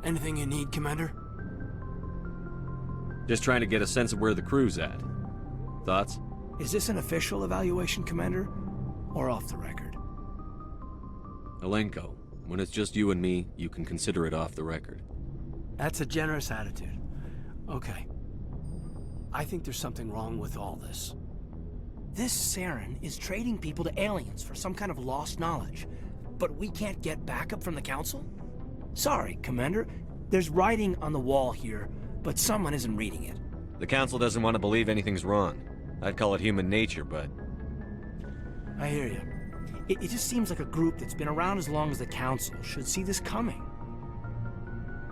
Anything you need, Commander? Just trying to get a sense of where the crew's at. Thoughts? Is this an official evaluation, Commander? Or off the record? Alenko, when it's just you and me, you can consider it off the record. That's a generous attitude. Okay. I think there's something wrong with all this. This Saren is trading people to aliens for some kind of lost knowledge. But we can't get backup from the Council? Sorry, Commander. There's writing on the wall here, but someone isn't reading it. The Council doesn't want to believe anything's wrong. I'd call it human nature, but... I hear you. It just seems like a group that's been around as long as the Council should see this coming.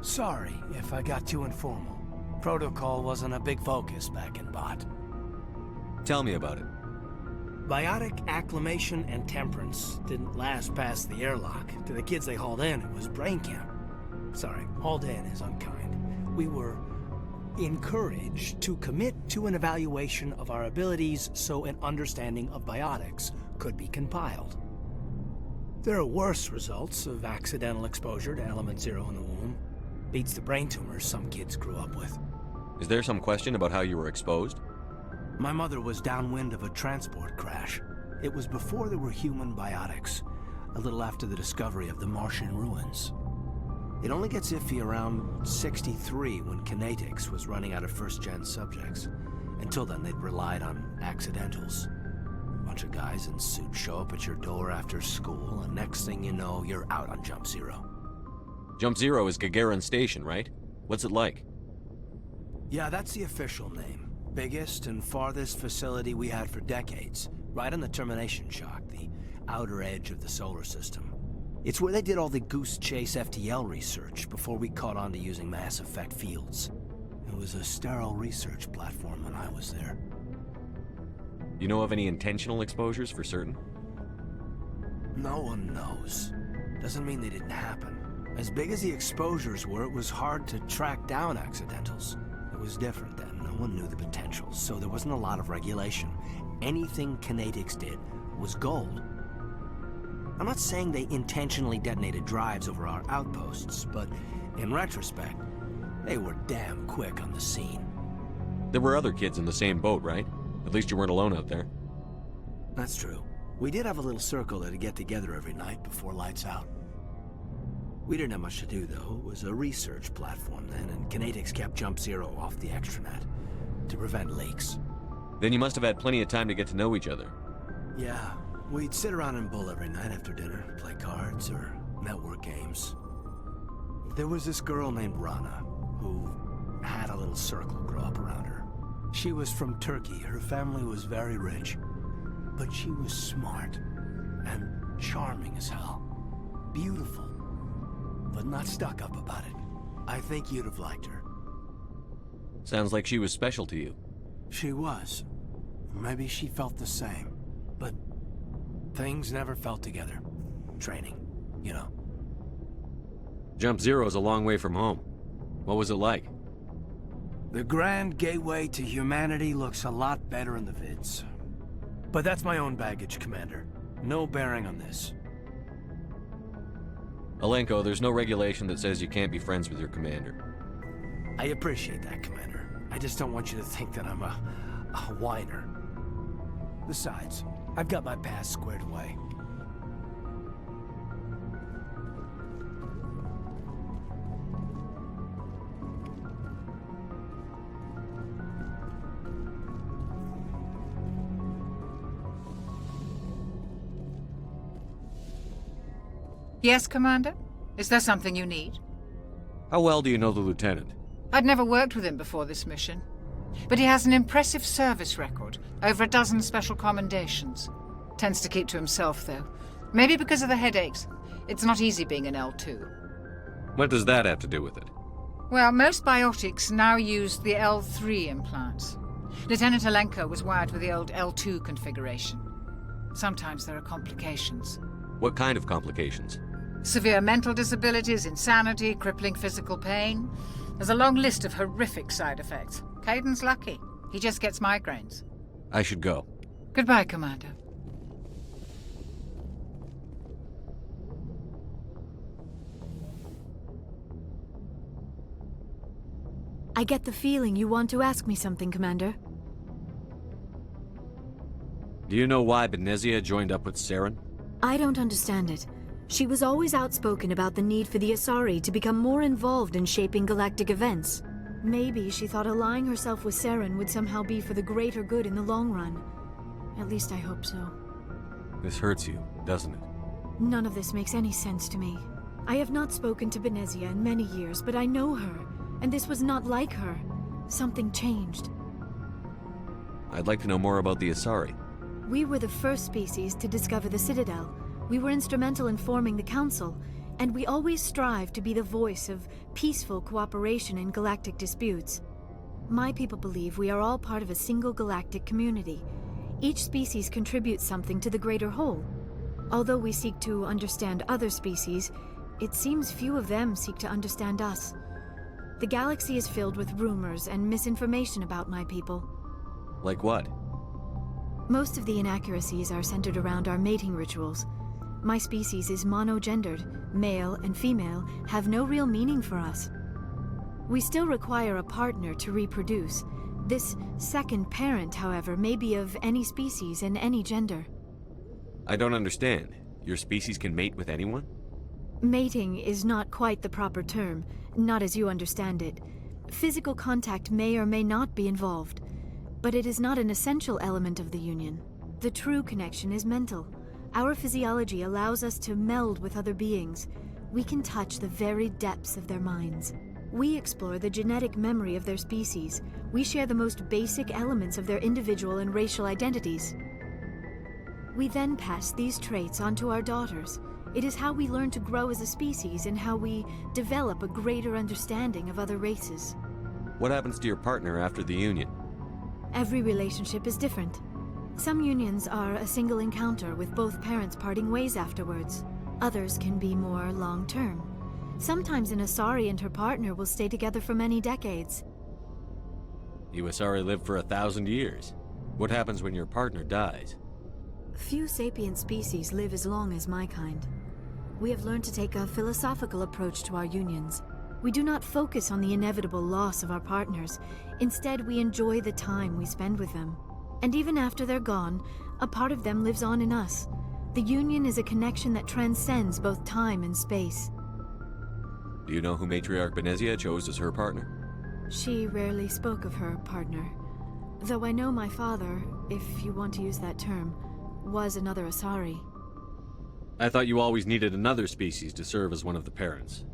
Sorry if I got too informal. Protocol wasn't a big focus back in Bot. Tell me about it. Biotic acclimation and temperance didn't last past the airlock. To the kids they hauled in, it was brain camp. Sorry, hauled in is unkind. We were encouraged to commit to an evaluation of our abilities so an understanding of biotics could be compiled. There are worse results of accidental exposure to Element Zero in the womb. Beats the brain tumors some kids grew up with. Is there some question about how you were exposed? My mother was downwind of a transport crash. It was before there were human biotics, a little after the discovery of the Martian ruins. It only gets iffy around 63 when Kinetics was running out of first-gen subjects. Until then, they'd relied on accidentals. A bunch of guys in suits show up at your door after school, and next thing you know, you're out on Jump Zero. Jump Zero is Gagarin Station, right? What's it like? Yeah, that's the official name. Biggest and farthest facility we had for decades. Right on the termination shock, the outer edge of the solar system. It's where they did all the Goose Chase FTL research before we caught on to using mass effect fields. It was a sterile research platform when I was there. You know of any intentional exposures for certain? No one knows. Doesn't mean they didn't happen. As big as the exposures were, it was hard to track down accidentals. It was different then. No one knew the potential, so there wasn't a lot of regulation. Anything Kinetics did was gold. I'm not saying they intentionally detonated drives over our outposts, but in retrospect, they were damn quick on the scene. There were other kids in the same boat, right? At least you weren't alone out there. That's true. We did have a little circle that'd get together every night before lights out. We didn't have much to do, though. It was a research platform then, and Kinetics kept Jump Zero off the extranet to prevent leaks. Then you must have had plenty of time to get to know each other. Yeah, we'd sit around and bull every night after dinner, play cards or network games. There was this girl named Rana, who had a little circle grow up around her. She was from Turkey. Her family was very rich, but she was smart and charming as hell. Beautiful, but not stuck up about it. I think you'd have liked her. Sounds like she was special to you. She was. Maybe she felt the same. But things never felt together. Training, you know. Jump Zero's a long way from home. What was it like? The grand gateway to humanity looks a lot better in the vids. But that's my own baggage, Commander. No bearing on this. Alenko, there's no regulation that says you can't be friends with your commander. I appreciate that, Commander. I just don't want you to think that I'm a whiner. Besides, I've got my past squared away. Yes, Commander? Is there something you need? How well do you know the lieutenant? I'd never worked with him before this mission. But he has an impressive service record, over a dozen special commendations. Tends to keep to himself, though. Maybe because of the headaches. It's not easy being an L2. What does that have to do with it? Well, most biotics now use the L3 implants. Lieutenant Alenko was wired with the old L2 configuration. Sometimes there are complications. What kind of complications? Severe mental disabilities, insanity, crippling physical pain. There's a long list of horrific side effects. Caden's lucky. He just gets migraines. I should go. Goodbye, Commander. I get the feeling you want to ask me something, Commander. Do you know why Benezia joined up with Saren? I don't understand it. She was always outspoken about the need for the Asari to become more involved in shaping galactic events. Maybe she thought allying herself with Saren would somehow be for the greater good in the long run. At least I hope so. This hurts you, doesn't it? None of this makes any sense to me. I have not spoken to Benezia in many years, but I know her, and this was not like her. Something changed. I'd like to know more about the Asari. We were the first species to discover the Citadel. We were instrumental in forming the Council, and we always strive to be the voice of peaceful cooperation in galactic disputes. My people believe we are all part of a single galactic community. Each species contributes something to the greater whole. Although we seek to understand other species, it seems few of them seek to understand us. The galaxy is filled with rumors and misinformation about my people. Like what? Most of the inaccuracies are centered around our mating rituals. My species is monogendered. Male and female have no real meaning for us. We still require a partner to reproduce. This second parent, however, may be of any species and any gender. I don't understand. Your species can mate with anyone? Mating is not quite the proper term, not as you understand it. Physical contact may or may not be involved, but it is not an essential element of the union. The true connection is mental. Our physiology allows us to meld with other beings. We can touch the very depths of their minds. We explore the genetic memory of their species. We share the most basic elements of their individual and racial identities. We then pass these traits on to our daughters. It is how we learn to grow as a species and how we develop a greater understanding of other races. What happens to your partner after the union? Every relationship is different. Some unions are a single encounter with both parents parting ways afterwards. Others can be more long-term. Sometimes an Asari and her partner will stay together for many decades. You Asari live for 1,000 years. What happens when your partner dies? Few sapient species live as long as my kind. We have learned to take a philosophical approach to our unions. We do not focus on the inevitable loss of our partners. Instead, we enjoy the time we spend with them. And even after they're gone, a part of them lives on in us. The union is a connection that transcends both time and space. Do you know who Matriarch Benezia chose as her partner? She rarely spoke of her partner. Though I know my father, if you want to use that term, was another Asari. I thought you always needed another species to serve as one of the parents.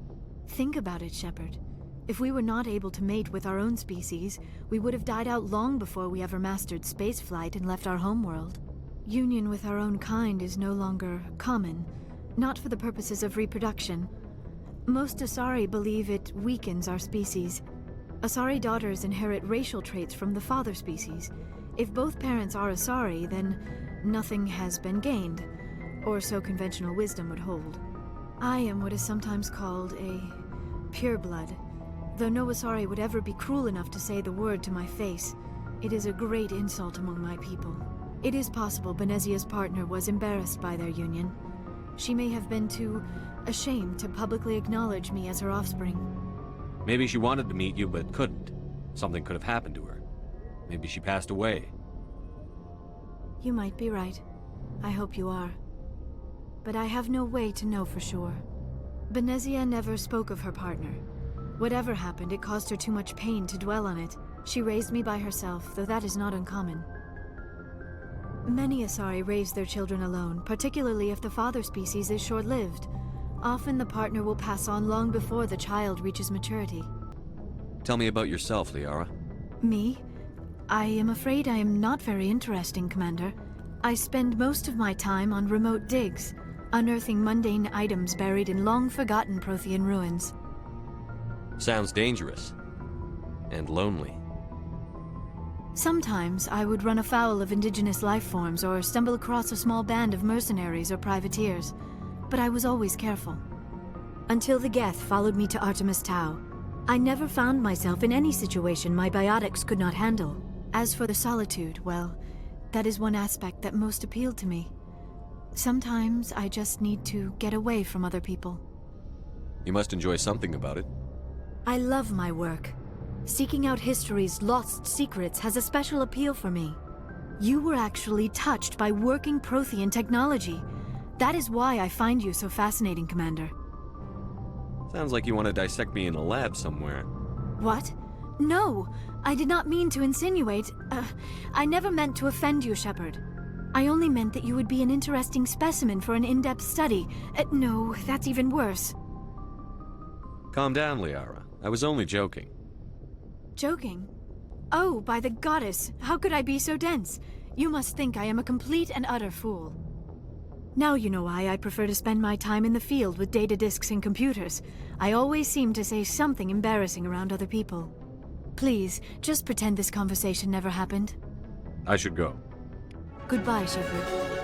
Think about it, Shepard. If we were not able to mate with our own species, we would have died out long before we ever mastered spaceflight and left our homeworld. Union with our own kind is no longer common, not for the purposes of reproduction. Most Asari believe it weakens our species. Asari daughters inherit racial traits from the father species. If both parents are Asari, then nothing has been gained, or so conventional wisdom would hold. I am what is sometimes called a pureblood. Though no Asari would ever be cruel enough to say the word to my face, it is a great insult among my people. It is possible Benezia's partner was embarrassed by their union. She may have been too ashamed to publicly acknowledge me as her offspring. Maybe she wanted to meet you but couldn't. Something could have happened to her. Maybe she passed away. You might be right. I hope you are. But I have no way to know for sure. Benezia never spoke of her partner. Whatever happened, it caused her too much pain to dwell on it. She raised me by herself, though that is not uncommon. Many Asari raise their children alone, particularly if the father species is short-lived. Often the partner will pass on long before the child reaches maturity. Tell me about yourself, Liara. Me? I am afraid I am not very interesting, Commander. I spend most of my time on remote digs, unearthing mundane items buried in long-forgotten Prothean ruins. Sounds dangerous. And lonely. Sometimes I would run afoul of indigenous life forms or stumble across a small band of mercenaries or privateers, but I was always careful. Until the Geth followed me to Artemis Tau, I never found myself in any situation my biotics could not handle. As for the solitude, well, that is one aspect that most appealed to me. Sometimes I just need to get away from other people. You must enjoy something about it. I love my work. Seeking out history's lost secrets has a special appeal for me. You were actually touched by working Prothean technology. That is why I find you so fascinating, Commander. Sounds like you want to dissect me in a lab somewhere. What? No, I did not mean to insinuate. I never meant to offend you, Shepard. I only meant that you would be an interesting specimen for an in-depth study. No, that's even worse. Calm down, Liara. I was only joking. Joking? Oh, by the goddess, how could I be so dense? You must think I am a complete and utter fool. Now you know why I prefer to spend my time in the field with data disks and computers. I always seem to say something embarrassing around other people. Please, just pretend this conversation never happened. I should go. Goodbye, Shepard.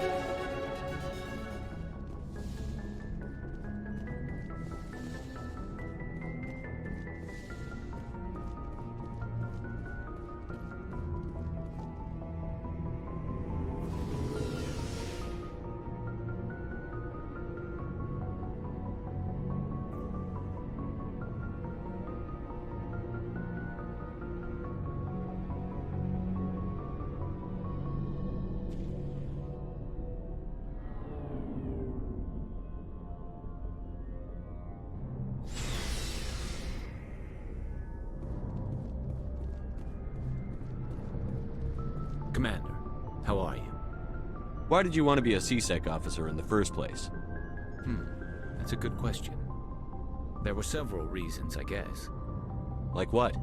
Commander, how are you? Why did you want to be a CSEC officer in the first place? That's a good question. There were several reasons, I guess. Like what?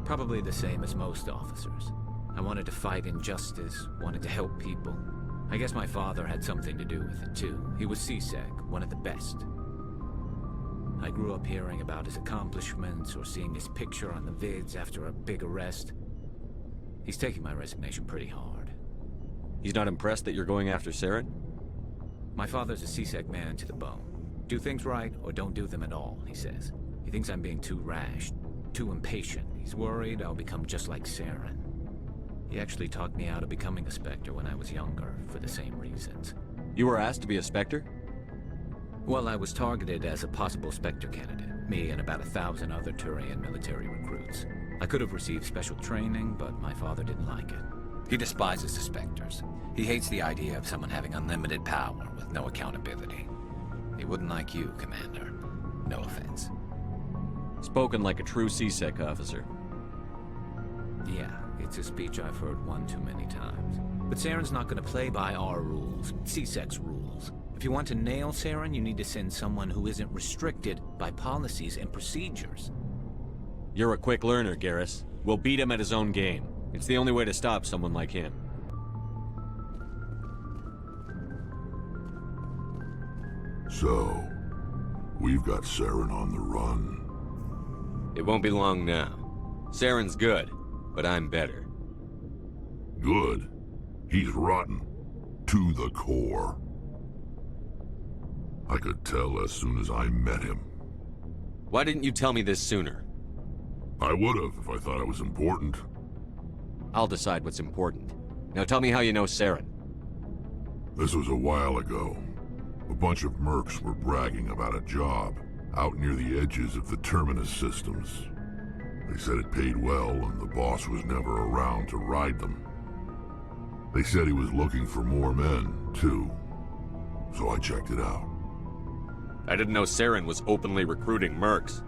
Probably the same as most officers. I wanted to fight injustice, wanted to help people. I guess my father had something to do with it, too. He was CSEC, one of the best. I grew up hearing about his accomplishments or seeing his picture on the vids after a big arrest. He's taking my resignation pretty hard. He's not impressed that you're going after Saren? My father's a CSEC man to the bone. Do things right or don't do them at all, he says. He thinks I'm being too rash, too impatient. He's worried I'll become just like Saren. He actually talked me out of becoming a Spectre when I was younger, for the same reasons. You were asked to be a Spectre? Well, I was targeted as a possible Spectre candidate, me and about 1,000 other Turian military recruits. I could have received special training, but my father didn't like it. He despises the Spectres. He hates the idea of someone having unlimited power with no accountability. He wouldn't like you, Commander. No offense. Spoken like a true CSEC officer. Yeah, it's a speech I've heard one too many times. But Saren's not going to play by our rules, CSEC's rules. If you want to nail Saren, you need to send someone who isn't restricted by policies and procedures. You're a quick learner, Garrus. We'll beat him at his own game. It's the only way to stop someone like him. So, we've got Saren on the run. It won't be long now. Saren's good, but I'm better. Good? He's rotten. To the core. I could tell as soon as I met him. Why didn't you tell me this sooner? I would've if I thought it was important. I'll decide what's important. Now tell me how you know Saren. This was a while ago. A bunch of mercs were bragging about a job out near the edges of the Terminus systems. They said it paid well and the boss was never around to ride them. They said he was looking for more men, too. So I checked it out. I didn't know Saren was openly recruiting mercs.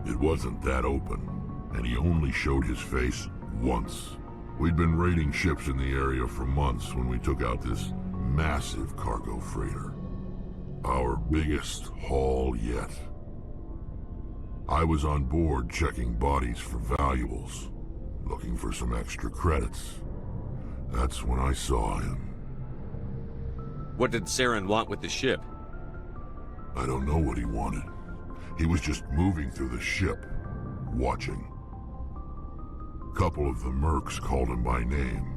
It wasn't that open, and he only showed his face once. We'd been raiding ships in the area for months when we took out this massive cargo freighter. Our biggest haul yet. I was on board checking bodies for valuables, looking for some extra credits. That's when I saw him. What did Saren want with the ship? I don't know what he wanted. He was just moving through the ship, watching. A couple of the mercs called him by name,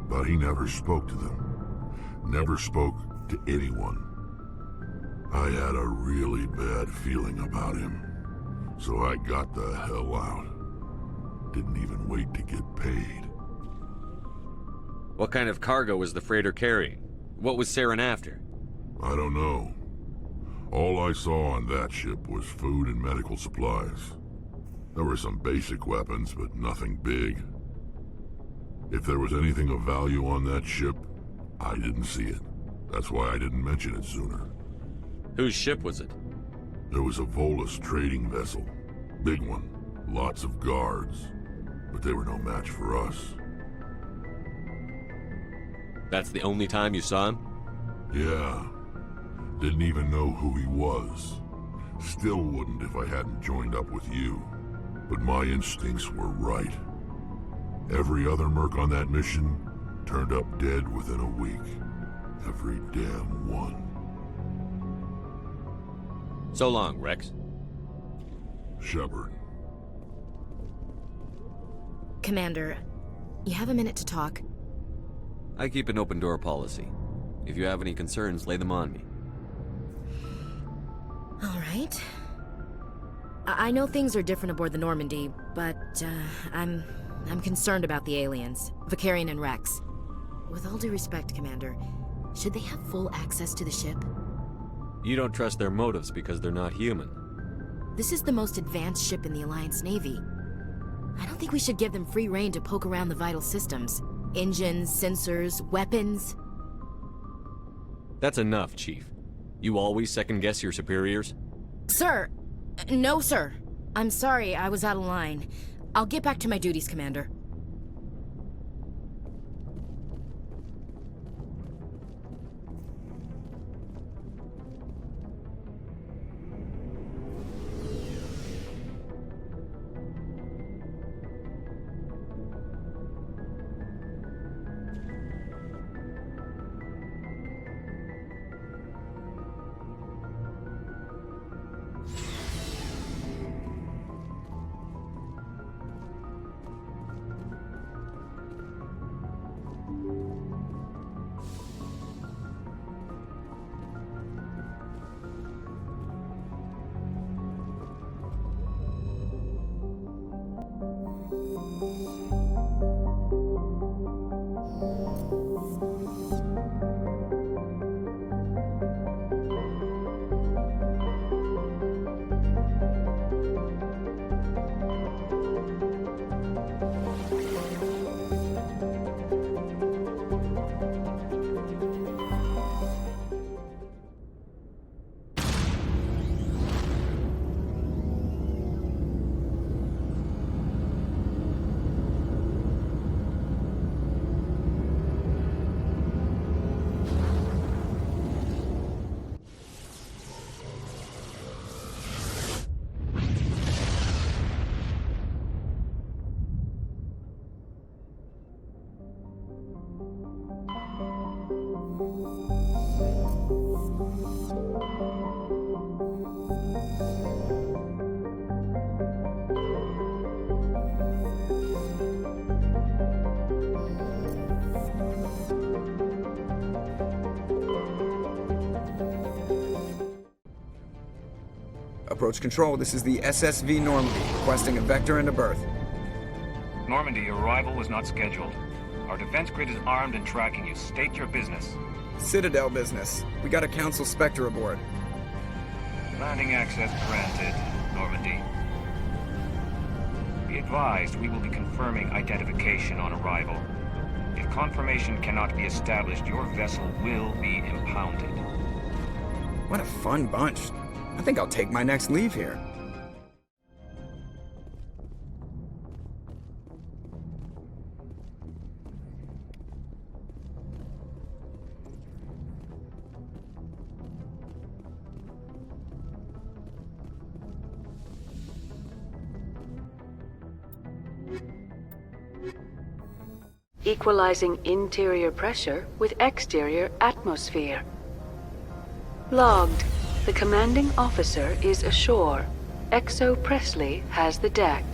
but he never spoke to them. Never spoke to anyone. I had a really bad feeling about him, so I got the hell out. Didn't even wait to get paid. What kind of cargo was the freighter carrying? What was Saren after? I don't know. All I saw on that ship was food and medical supplies. There were some basic weapons, but nothing big. If there was anything of value on that ship, I didn't see it. That's why I didn't mention it sooner. Whose ship was it? There was a Volus trading vessel. Big one. Lots of guards. But they were no match for us. That's the only time you saw him? Yeah. Didn't even know who he was. Still wouldn't if I hadn't joined up with you. But my instincts were right. Every other merc on that mission turned up dead within a week. Every damn one. So long, Rex. Shepard. Commander, you have a minute to talk? I keep an open door policy. If you have any concerns, lay them on me. All right. I know things are different aboard the Normandy, but I'm concerned about the aliens, Vicarian and Rex. With all due respect, Commander, should they have full access to the ship? You don't trust their motives because they're not human. This is the most advanced ship in the Alliance Navy. I don't think we should give them free rein to poke around the vital systems. Engines, sensors, weapons. That's enough, Chief. You always second-guess your superiors? Sir! No, sir. I'm sorry, I was out of line. I'll get back to my duties, Commander. Approach control, this is the SSV Normandy, requesting a vector and a berth. Normandy, your arrival was not scheduled. Our defense grid is armed and tracking you. State your business. Citadel business. We got a Council Spectre aboard. Landing access granted, Normandy. Be advised, we will be confirming identification on arrival. If confirmation cannot be established, your vessel will be impounded. What a fun bunch. I think I'll take my next leave here. Equalizing interior pressure with exterior atmosphere. Logged. The commanding officer is ashore. Exo Presley has the deck.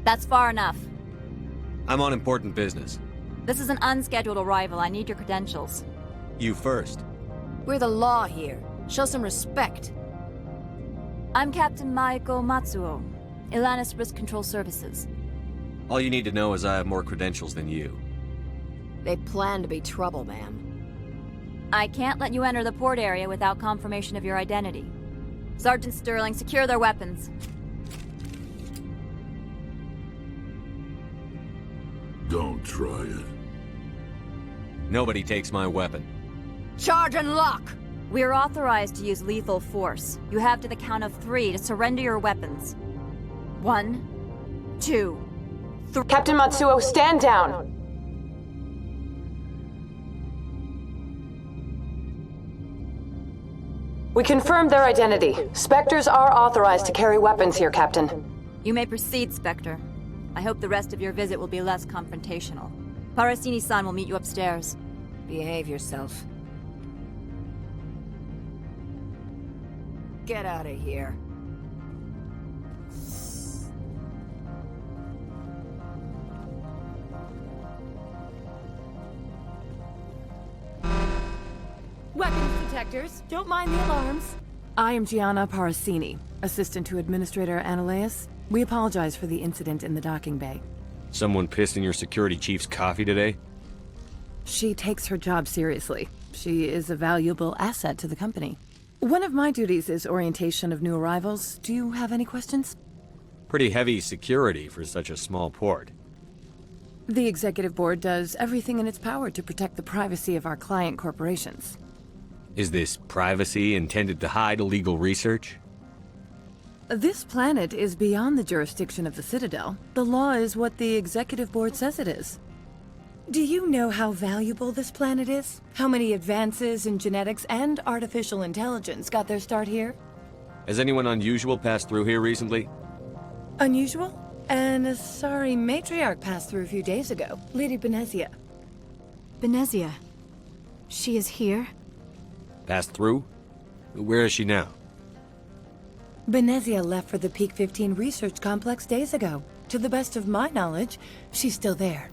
That's far enough. I'm on important business. This is an unscheduled arrival. I need your credentials. You first. We're the law here. Show some respect. I'm Captain Maiko Matsuo, Ilanis Risk Control Services. All you need to know is I have more credentials than you. They plan to be trouble, ma'am. I can't let you enter the port area without confirmation of your identity. Sergeant Sterling, secure their weapons. Don't try it. Nobody takes my weapon. Charge and lock! We're authorized to use lethal force. You have to the count of 3 to surrender your weapons. 1, 2, 3. Captain Matsuo, stand down! We confirmed their identity. Spectres are authorized to carry weapons here, Captain. You may proceed, Spectre. I hope the rest of your visit will be less confrontational. Parasini-san will meet you upstairs. Behave yourself. Get out of here. Weapons detectors, don't mind the alarms. I am Gianna Parasini, assistant to Administrator Ananias. We apologize for the incident in the docking bay. Someone pissed in your security chief's coffee today? She takes her job seriously. She is a valuable asset to the company. One of my duties is orientation of new arrivals. Do you have any questions? Pretty heavy security for such a small port. The Executive Board does everything in its power to protect the privacy of our client corporations. Is this privacy intended to hide illegal research? This planet is beyond the jurisdiction of the Citadel. The law is what the Executive Board says it is. Do you know how valuable this planet is? How many advances in genetics and artificial intelligence got their start here? Has anyone unusual passed through here recently? Unusual? An Asari matriarch passed through a few days ago. Lady Benezia. Benezia. She is here? Passed through? Where is she now? Benezia left for the Peak 15 research complex days ago. To the best of my knowledge, she's still there.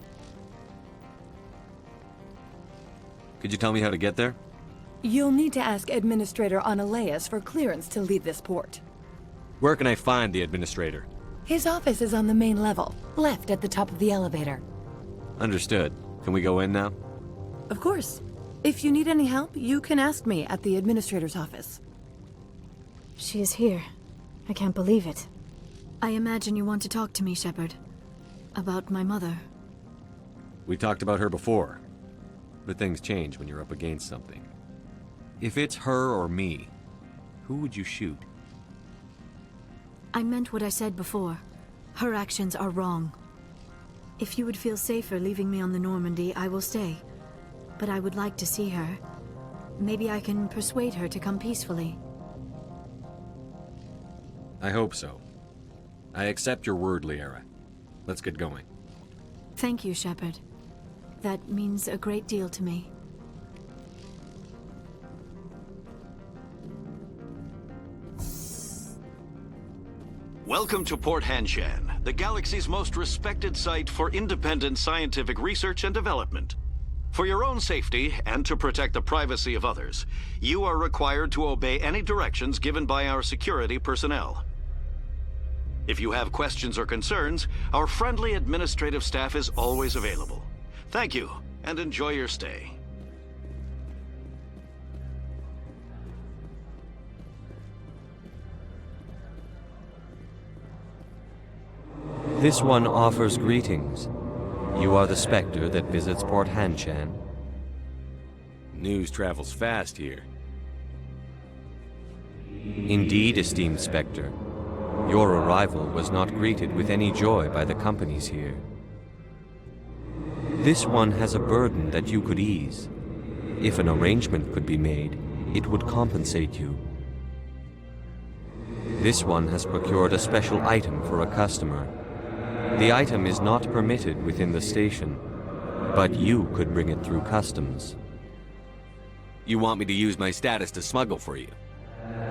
Could you tell me how to get there? You'll need to ask Administrator Ananias for clearance to leave this port. Where can I find the Administrator? His office is on the main level, left at the top of the elevator. Understood. Can we go in now? Of course. If you need any help, you can ask me at the Administrator's office. She is here. I can't believe it. I imagine you want to talk to me, Shepard. About my mother. We talked about her before. But things change when you're up against something. If it's her or me, who would you shoot? I meant what I said before. Her actions are wrong. If you would feel safer leaving me on the Normandy, I will stay. But I would like to see her. Maybe I can persuade her to come peacefully. I hope so. I accept your word, Liara. Let's get going. Thank you, Shepard. That means a great deal to me. Welcome to Port Hanshan, the galaxy's most respected site for independent scientific research and development. For your own safety and to protect the privacy of others, you are required to obey any directions given by our security personnel. If you have questions or concerns, our friendly administrative staff is always available. Thank you, and enjoy your stay. This one offers greetings. You are the Spectre that visits Port Hanshan. News travels fast here. Indeed, esteemed Spectre. Your arrival was not greeted with any joy by the companies here. This one has a burden that you could ease. If an arrangement could be made, it would compensate you. This one has procured a special item for a customer. The item is not permitted within the station, but you could bring it through customs. You want me to use my status to smuggle for you?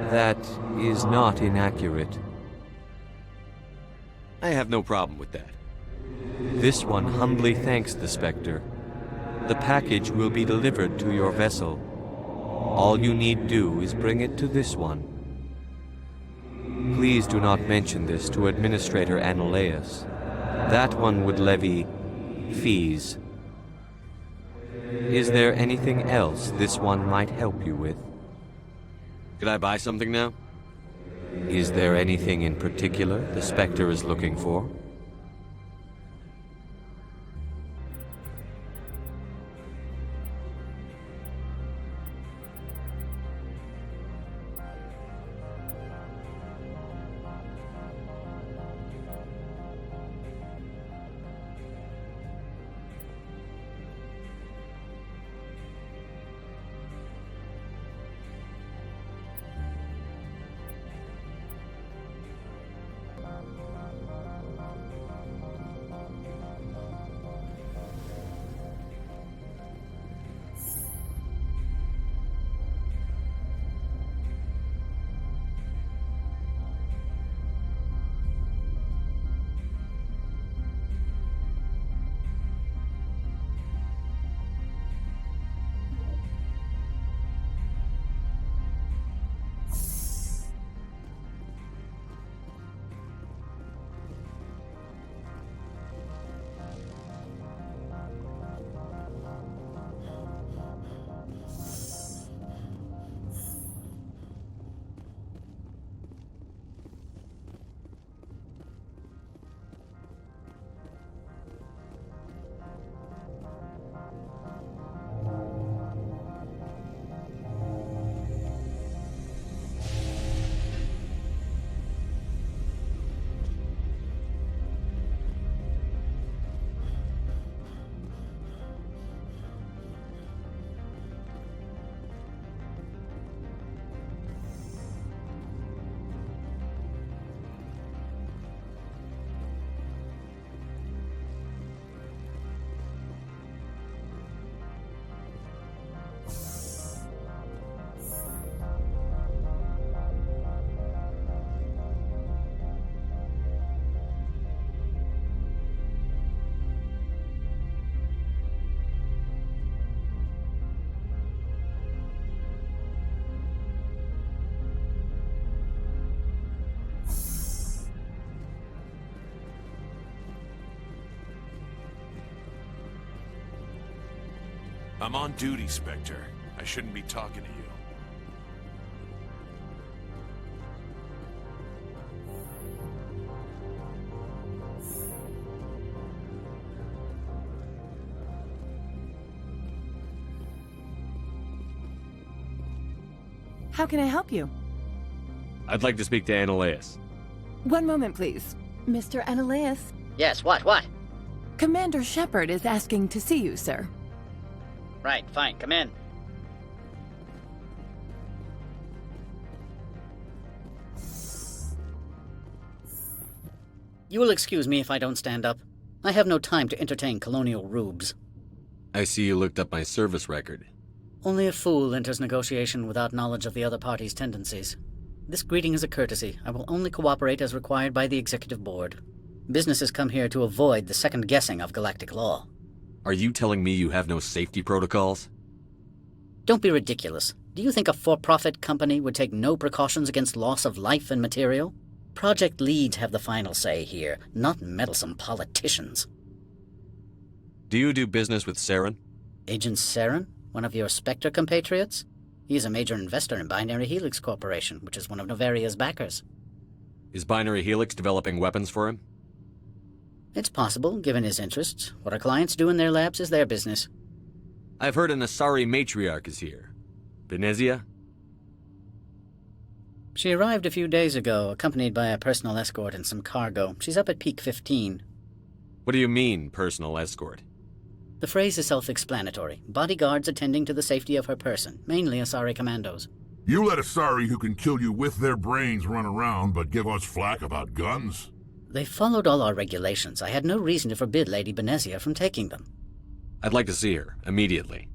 That is not inaccurate. I have no problem with that. This one humbly thanks the Spectre. The package will be delivered to your vessel. All you need do is bring it to this one. Please do not mention this to Administrator Ananias. That one would levy fees. Is there anything else this one might help you with? Could I buy something now? Is there anything in particular the Spectre is looking for? I'm on duty, Spectre. I shouldn't be talking to you. How can I help you? I'd like to speak to Ananias. One moment, please. Mr. Ananias? Yes, what? Commander Shepard is asking to see you, sir. Right, fine, come in. You will excuse me if I don't stand up. I have no time to entertain colonial rubes. I see you looked up my service record. Only a fool enters negotiation without knowledge of the other party's tendencies. This greeting is a courtesy. I will only cooperate as required by the Executive Board. Businesses come here to avoid the second guessing of galactic law. Are you telling me you have no safety protocols? Don't be ridiculous. Do you think a for-profit company would take no precautions against loss of life and material? Project leads have the final say here, not meddlesome politicians. Do you do business with Saren? Agent Saren? One of your Spectre compatriots? He is a major investor in Binary Helix Corporation, which is one of Noveria's backers. Is Binary Helix developing weapons for him? It's possible, given his interests. What our clients do in their labs is their business. I've heard an Asari matriarch is here. Benezia? She arrived a few days ago, accompanied by a personal escort and some cargo. She's up at Peak 15. What do you mean, personal escort? The phrase is self-explanatory. Bodyguards attending to the safety of her person, mainly Asari commandos. You let Asari who can kill you with their brains run around, but give us flack about guns? They followed all our regulations. I had no reason to forbid Lady Benezia from taking them. I'd like to see her, immediately.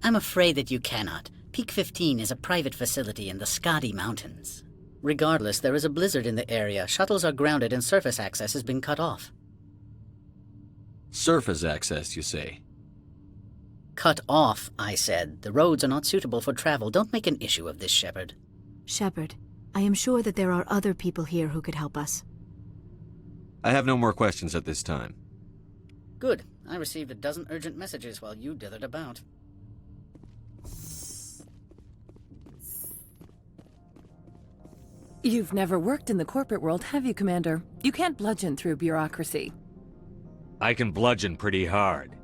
I'm afraid that you cannot. Peak 15 is a private facility in the Skadi Mountains. Regardless, there is a blizzard in the area. Shuttles are grounded and surface access has been cut off. Surface access, you say? Cut off, I said. The roads are not suitable for travel. Don't make an issue of this, Shepard. Shepard, I am sure that there are other people here who could help us. I have no more questions at this time. Good. I received a dozen urgent messages while you dithered about. You've never worked in the corporate world, have you, Commander? You can't bludgeon through bureaucracy. I can bludgeon pretty hard.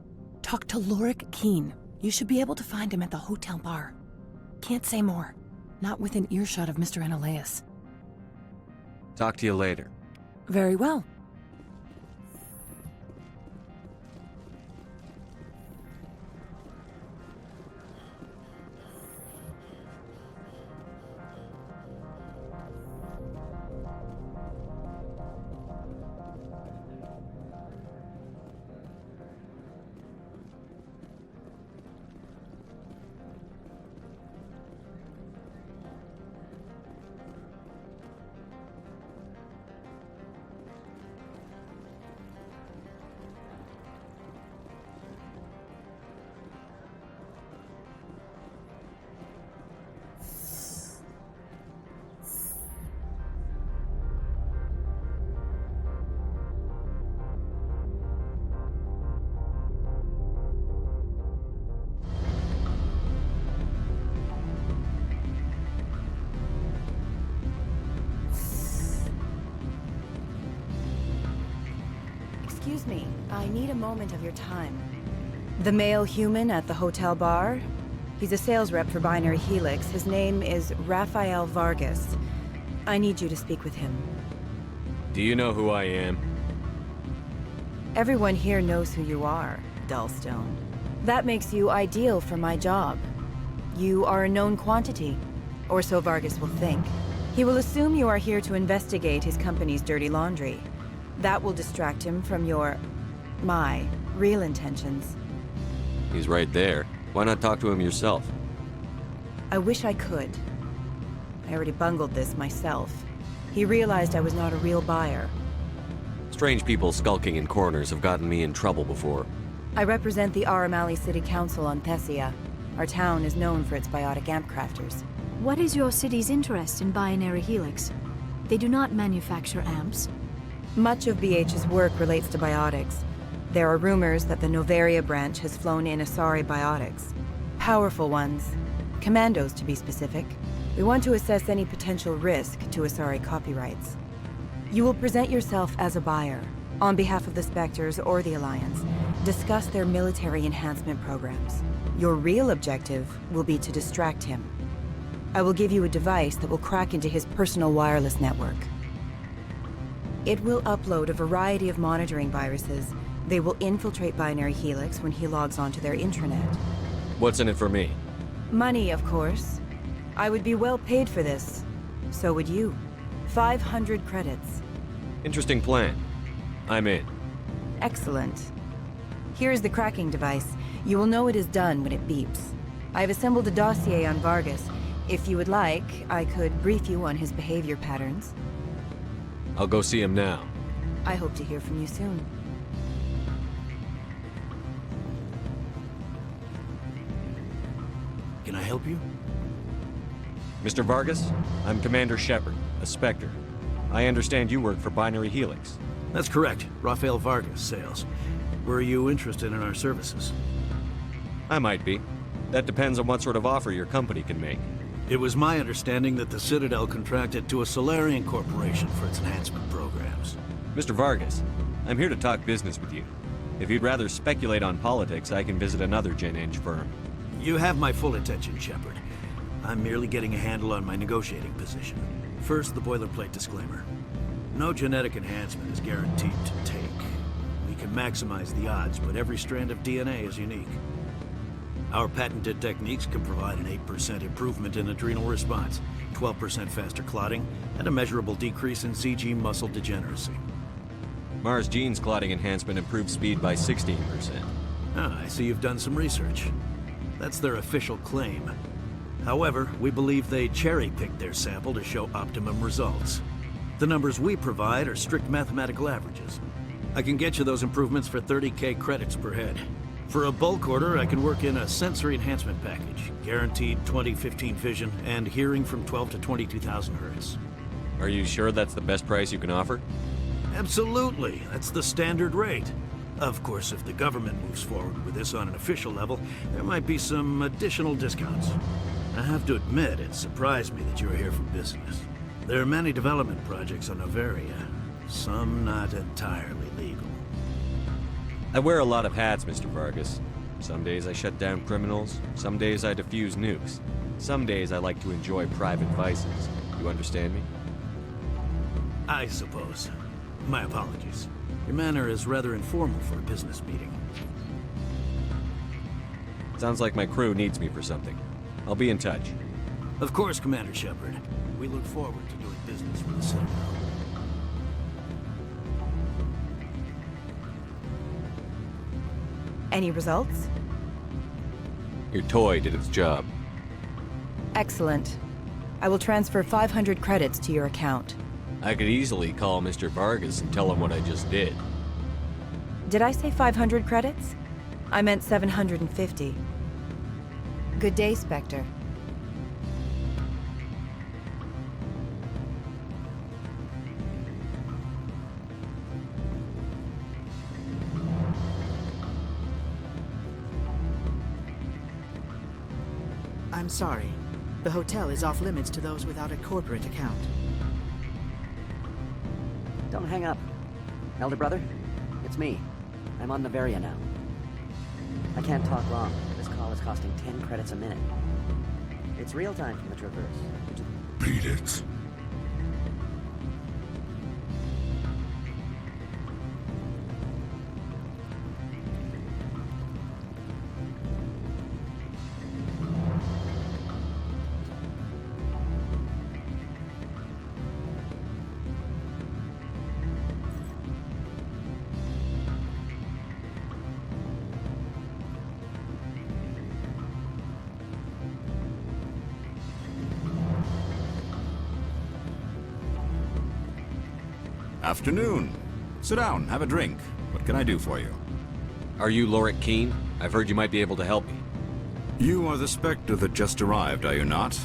Talk to Qui'in. You should be able to find him at the hotel bar. Can't say more. Not within earshot of Mr. Analaeus. Talk to you later. Very well. Excuse me, I need a moment of your time. The male human at the hotel bar? He's a sales rep for Binary Helix. His name is Rafael Vargas. I need you to speak with him. Do you know who I am? Everyone here knows who you are, Dullstone. That makes you ideal for my job. You are a known quantity, or so Vargas will think. He will assume you are here to investigate his company's dirty laundry. That will distract him from my real intentions. He's right there. Why not talk to him yourself? I wish I could. I already bungled this myself. He realized I was not a real buyer. Strange people skulking in corners have gotten me in trouble before. I represent the Aramali City Council on Thessia. Our town is known for its biotic amp crafters. What is your city's interest in Binary Helix? They do not manufacture amps. Much of BH's work relates to biotics. There are rumors that the Noveria branch has flown in Asari biotics. Powerful ones. Commandos, to be specific. We want to assess any potential risk to Asari copyrights. You will present yourself as a buyer, on behalf of the Spectres or the Alliance. Discuss their military enhancement programs. Your real objective will be to distract him. I will give you a device that will crack into his personal wireless network. It will upload a variety of monitoring viruses. They will infiltrate Binary Helix when he logs onto their intranet. What's in it for me? Money, of course. I would be well paid for this. So would you. 500 credits. Interesting plan. I'm in. Excellent. Here is the cracking device. You will know it is done when it beeps. I have assembled a dossier on Vargas. If you would like, I could brief you on his behavior patterns. I'll go see him now. I hope to hear from you soon. Can I help you? Mr. Vargas, I'm Commander Shepard, a Spectre. I understand you work for Binary Helix. That's correct. Rafael Vargas, sales. Were you interested in our services? I might be. That depends on what sort of offer your company can make. It was my understanding that the Citadel contracted to a Solarian corporation for its enhancement programs. Mr. Vargas, I'm here to talk business with you. If you'd rather speculate on politics, I can visit another Gen-Eng firm. You have my full attention, Shepard. I'm merely getting a handle on my negotiating position. First, the boilerplate disclaimer. No genetic enhancement is guaranteed to take. We can maximize the odds, but every strand of DNA is unique. Our patented techniques can provide an 8% improvement in adrenal response, 12% faster clotting, and a measurable decrease in CG muscle degeneracy. Mars Gene's clotting enhancement improves speed by 16%. Ah, I see you've done some research. That's their official claim. However, we believe they cherry-picked their sample to show optimum results. The numbers we provide are strict mathematical averages. I can get you those improvements for 30K credits per head. For a bulk order, I can work in a sensory enhancement package. Guaranteed 20/15 vision and hearing from 12 to 22,000 hertz. Are you sure that's the best price you can offer? Absolutely. That's the standard rate. Of course, if the government moves forward with this on an official level, there might be some additional discounts. I have to admit, it surprised me that you're here for business. There are many development projects on Noveria, some not entirely legal. I wear a lot of hats, Mr. Vargas. Some days I shut down criminals, some days I defuse nukes. Some days I like to enjoy private vices. You understand me? I suppose. My apologies. Your manner is rather informal for a business meeting. Sounds like my crew needs me for something. I'll be in touch. Of course, Commander Shepard. We look forward to doing business with the Citadel. Any results? Your toy did its job. Excellent. I will transfer 500 credits to your account. I could easily call Mr. Vargas and tell him what I just did. Did I say 500 credits? I meant 750. Good day, Spectre. I'm sorry. The hotel is off limits to those without a corporate account. Don't hang up. Elder brother, it's me. I'm on Noveria now. I can't talk long. This call is costing 10 credits a minute. It's real time from the Traverse. Beat it. Afternoon. Sit down, have a drink. What can I do for you? Are you Qui'in? I've heard you might be able to help me. You are the Spectre that just arrived, are you not?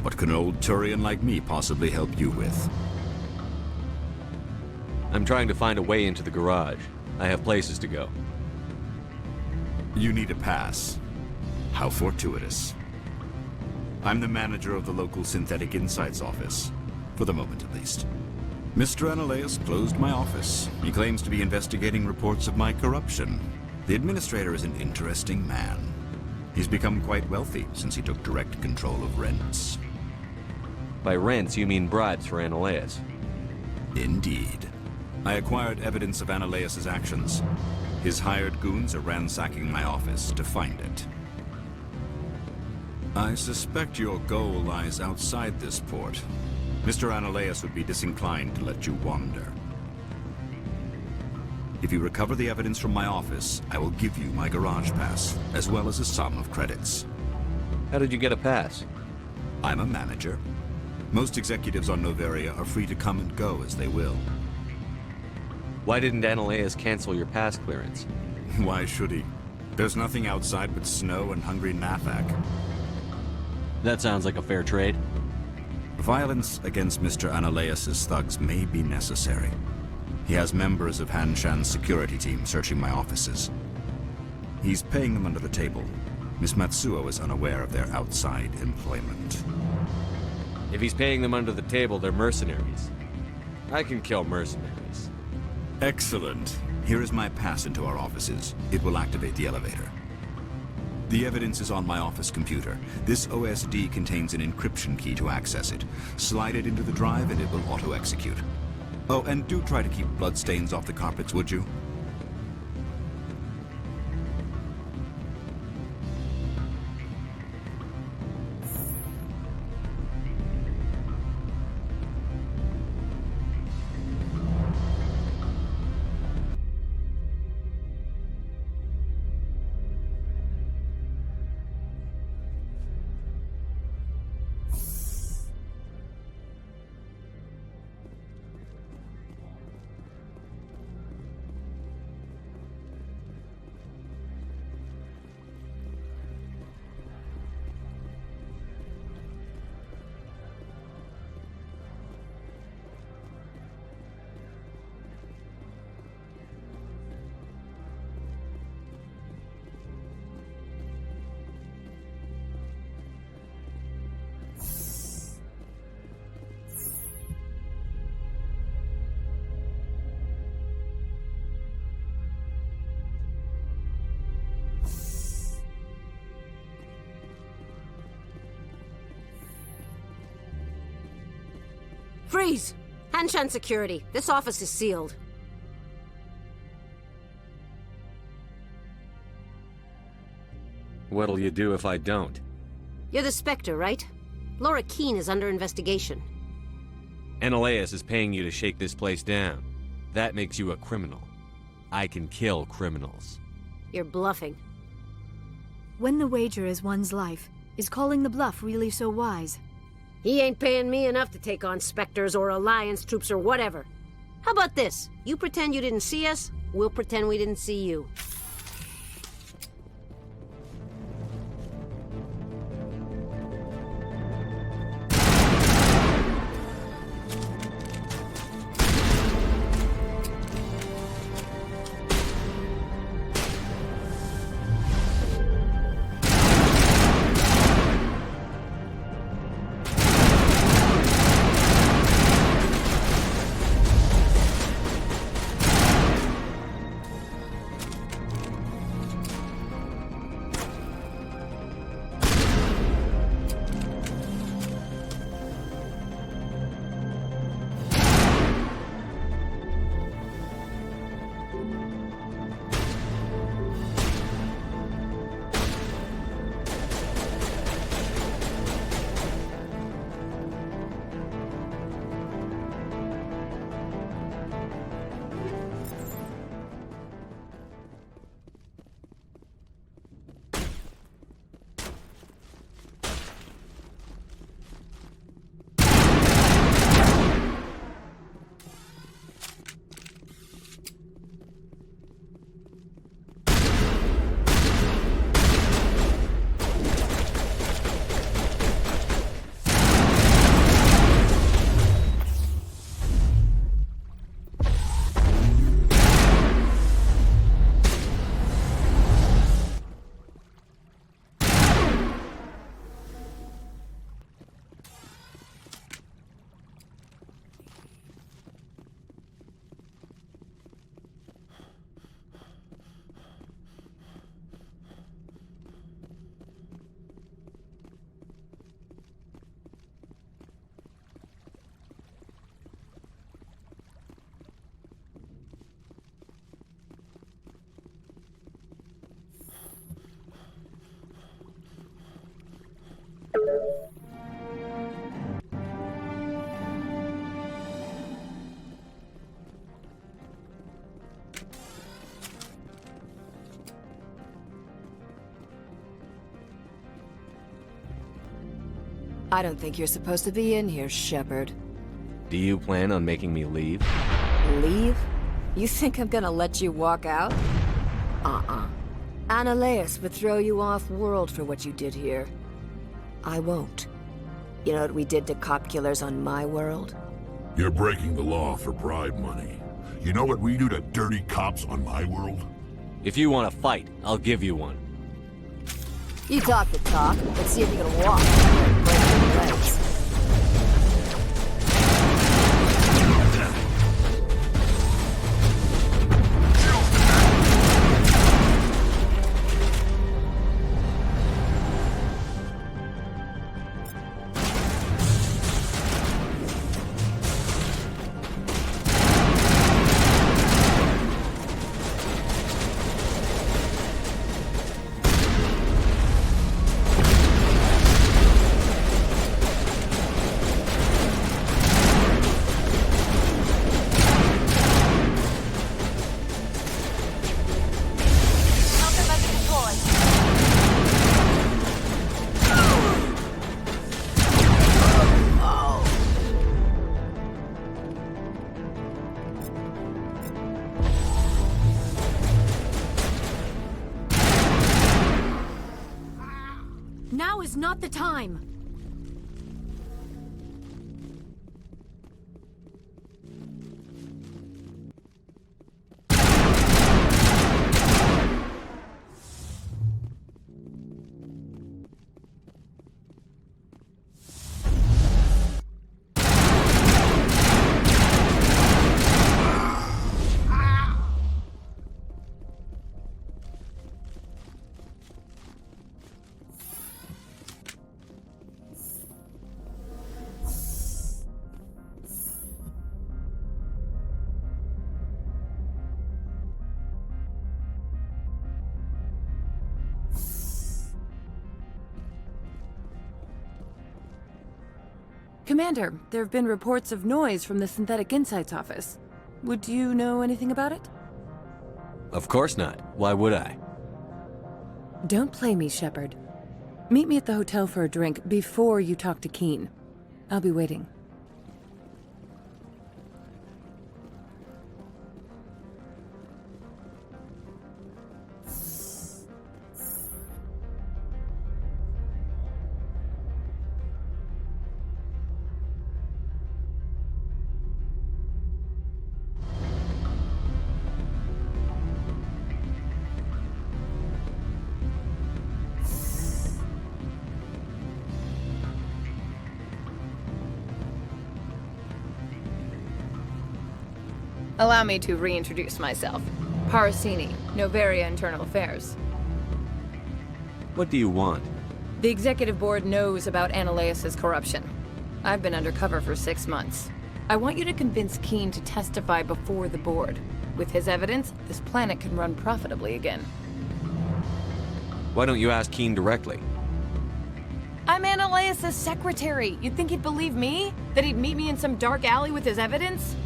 What can an old Turian like me possibly help you with? I'm trying to find a way into the garage. I have places to go. You need a pass. How fortuitous. I'm the manager of the local Synthetic Insights office. For the moment, at least. Mr. Analaeus closed my office. He claims to be investigating reports of my corruption. The administrator is an interesting man. He's become quite wealthy since he took direct control of rents. By rents, you mean bribes for Analaeus? Indeed. I acquired evidence of Analaeus' actions. His hired goons are ransacking my office to find it. I suspect your goal lies outside this port. Mr. Analaeus would be disinclined to let you wander. If you recover the evidence from my office, I will give you my garage pass, as well as a sum of credits. How did you get a pass? I'm a manager. Most executives on Noveria are free to come and go as they will. Why didn't Analaeus cancel your pass clearance? Why should he? There's nothing outside but snow and hungry Nafak. That sounds like a fair trade. Violence against Mr. Analaeus' thugs may be necessary. He has members of Hanshan's security team searching my offices. He's paying them under the table. Miss Matsuo is unaware of their outside employment. If he's paying them under the table, they're mercenaries. I can kill mercenaries. Excellent. Here is my pass into our offices. It will activate the elevator. The evidence is on my office computer. This OSD contains an encryption key to access it. Slide it into the drive and it will auto-execute. Oh, and do try to keep bloodstains off the carpets, would you? Freeze! Hanshan security. This office is sealed. What'll you do if I don't? You're the Spectre, right? Laura Qui'in is under investigation. Ananias is paying you to shake this place down. That makes you a criminal. I can kill criminals. You're bluffing. When the wager is one's life, is calling the bluff really so wise? He ain't paying me enough to take on Spectres or Alliance troops or whatever. How about this? You pretend you didn't see us, we'll pretend we didn't see you. I don't think you're supposed to be in here, Shepard. Do you plan on making me leave? Leave? You think I'm gonna let you walk out? Ananias would throw you off-world for what you did here. I won't. You know what we did to cop killers on my world? You're breaking the law for bribe money. You know what we do to dirty cops on my world? If you want to fight, I'll give you one. You talk the talk. Let's see if you can walk. Break your legs. Now is not the time! Commander, there have been reports of noise from the Synthetic Insights office. Would you know anything about it? Of course not. Why would I? Don't play me, Shepard. Meet me at the hotel for a drink before you talk to Qui'in. I'll be waiting. Allow me to reintroduce myself. Parasini, Noveria Internal Affairs. What do you want? The Executive Board knows about Ananias' corruption. I've been undercover for 6 months. I want you to convince Qui'in to testify before the Board. With his evidence, this planet can run profitably again. Why don't you ask Qui'in directly? I'm Ananias' secretary. You'd think he'd believe me? That he'd meet me in some dark alley with his evidence?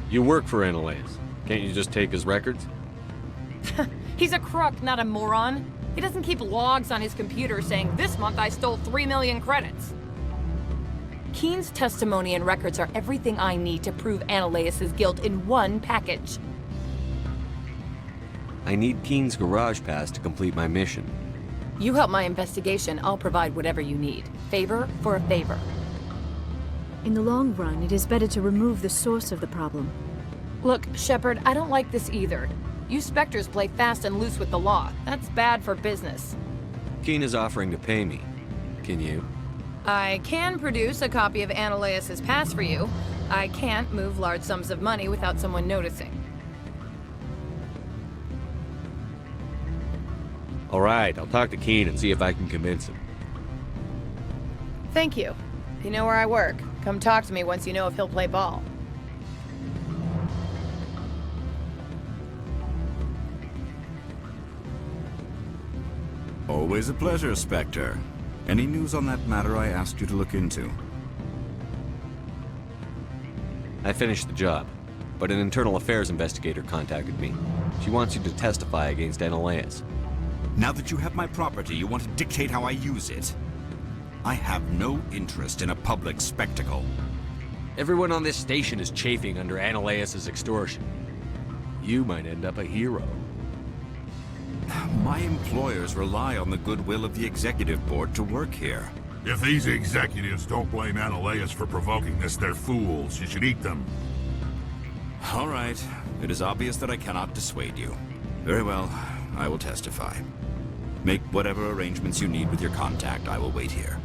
You work for Ananias. Can't you just take his records? He's a crook, not a moron. He doesn't keep logs on his computer saying, this month I stole 3 million credits. Qui'in's testimony and records are everything I need to prove Ananias' guilt in one package. I need Qui'in's garage pass to complete my mission. You help my investigation, I'll provide whatever you need. Favor for a favor. In the long run, it is better to remove the source of the problem. Look, Shepard, I don't like this either. You Spectres play fast and loose with the law. That's bad for business. Qui'in is offering to pay me. Can you? I can produce a copy of Ananias' pass for you. I can't move large sums of money without someone noticing. All right, I'll talk to Qui'in and see if I can convince him. Thank you. You know where I work. Come talk to me once you know if he'll play ball. Always a pleasure, Spectre. Any news on that matter I asked you to look into? I finished the job, but an internal affairs investigator contacted me. She wants you to testify against Ananias. Now that you have my property, you want to dictate how I use it? I have no interest in a public spectacle. Everyone on this station is chafing under Ananias' extortion. You might end up a hero. My employers rely on the goodwill of the Executive Board to work here. If these executives don't blame Ananias for provoking this, they're fools. You should eat them. All right. It is obvious that I cannot dissuade you. Very well. I will testify. Make whatever arrangements you need with your contact. I will wait here.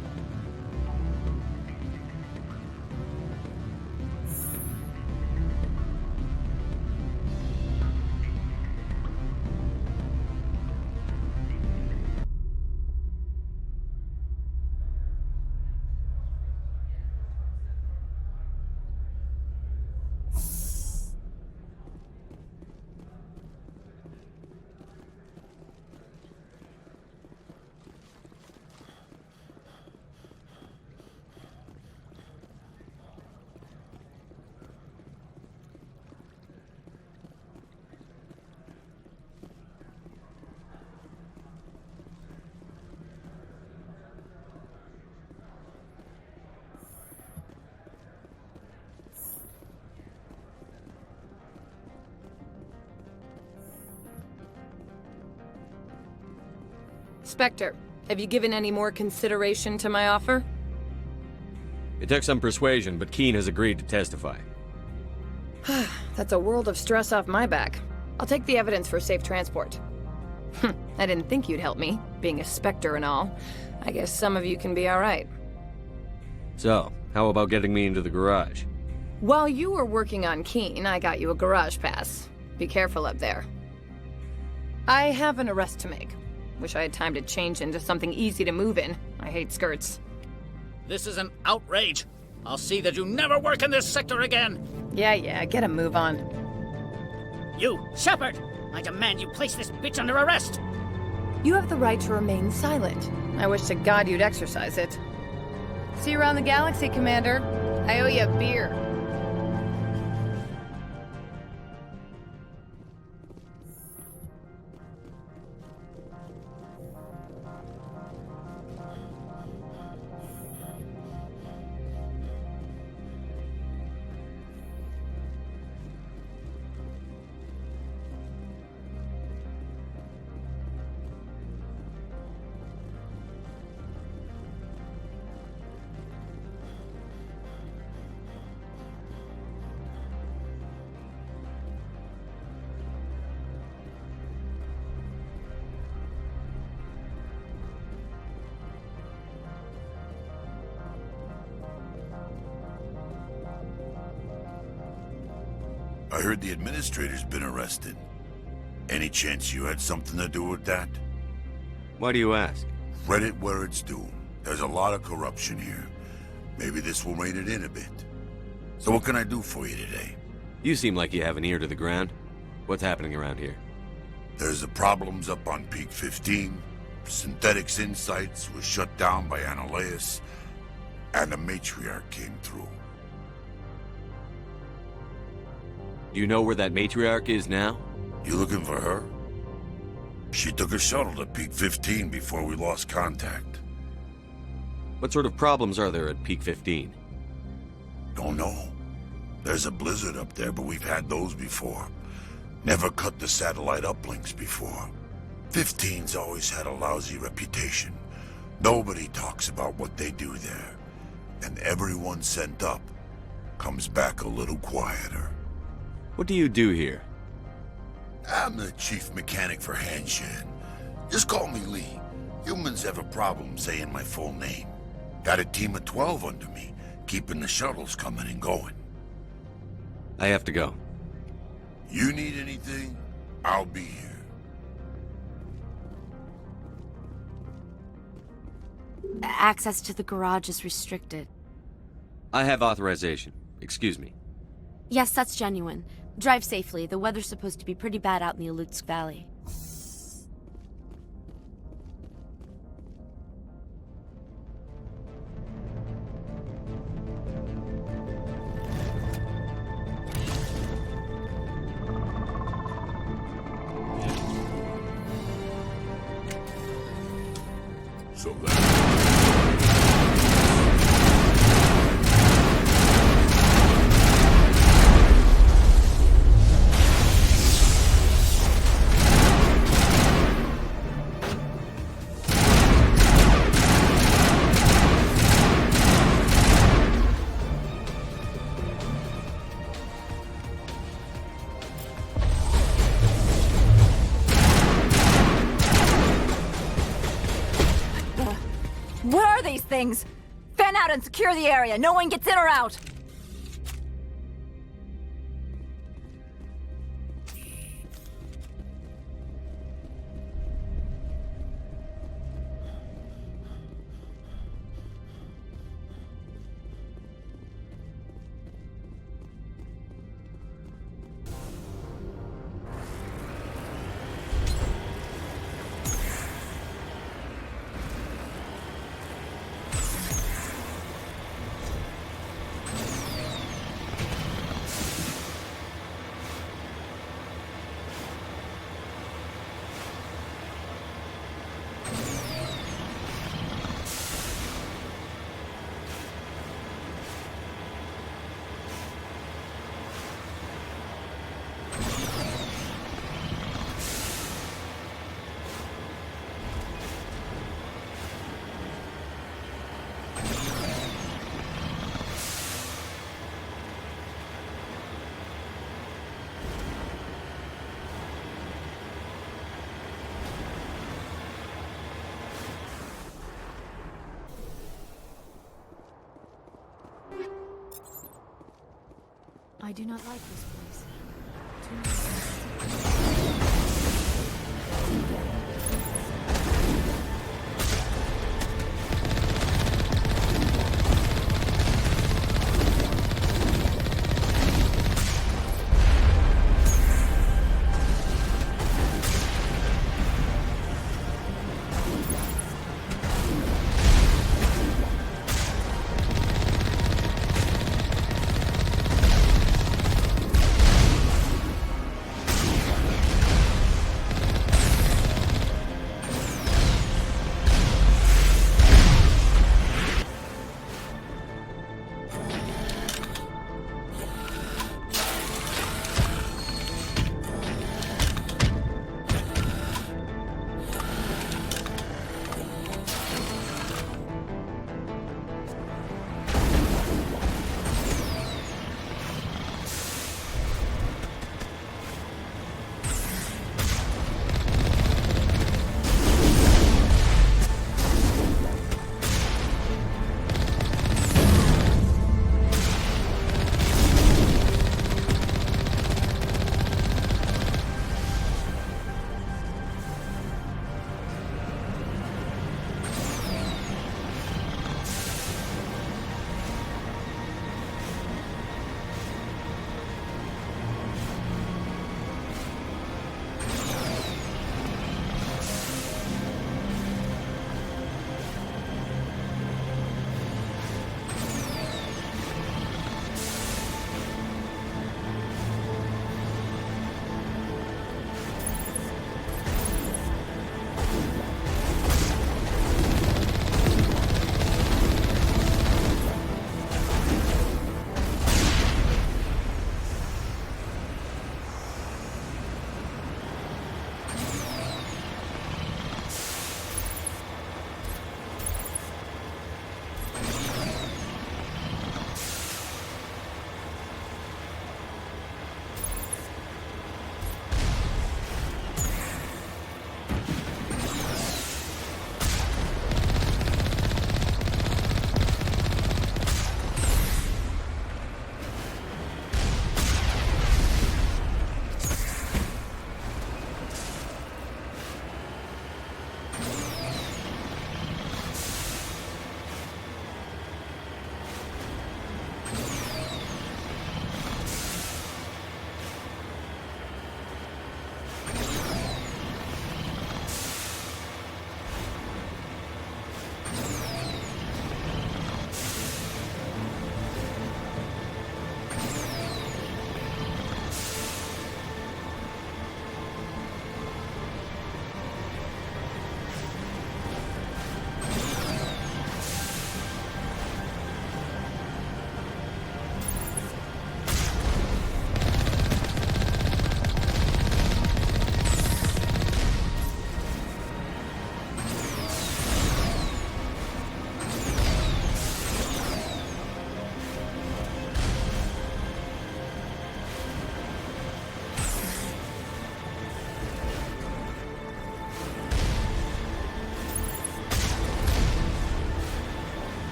Spectre, have you given any more consideration to my offer? It took some persuasion, but Qui'in has agreed to testify. That's a world of stress off my back. I'll take the evidence for safe transport. I didn't think you'd help me, being a Spectre and all. I guess some of you can be alright. So, how about getting me into the garage? While you were working on Qui'in, I got you a garage pass. Be careful up there. I have an arrest to make. Wish I had time to change into something easy to move in. I hate skirts. This is an outrage. I'll see that you never work in this sector again. Yeah, get a move on. You, Shepard! I demand you place this bitch under arrest! You have the right to remain silent. I wish to God you'd exercise it. See you around the galaxy, Commander. I owe you a beer. I heard the administrator's been arrested. Any chance you had something to do with that? Why do you ask? Read it where it's due. There's a lot of corruption here. Maybe this will rein it in a bit. So what can I do for you today? You seem like you have an ear to the ground. What's happening around here? There's the problems up on Peak 15. Synthetics Insights was shut down by Annaleus. And the matriarch came through. Do you know where that matriarch is now? You looking for her? She took a shuttle to Peak 15 before we lost contact. What sort of problems are there at Peak 15? Don't know. There's a blizzard up there, but we've had those before. Never cut the satellite uplinks before. 15's always had a lousy reputation. Nobody talks about what they do there. And everyone sent up comes back a little quieter. What do you do here? I'm the chief mechanic for Hanshan. Just call me Lee. Humans have a problem saying my full name. Got a team of 12 under me, keeping the shuttles coming and going. I have to go. You need anything, I'll be here. Access to the garage is restricted. I have authorization. Excuse me. Yes, that's genuine. Drive safely. The weather's supposed to be pretty bad out in the Alutsk Valley. So What are these things? Fan out and secure the area. No one gets in or out. I do not like this place.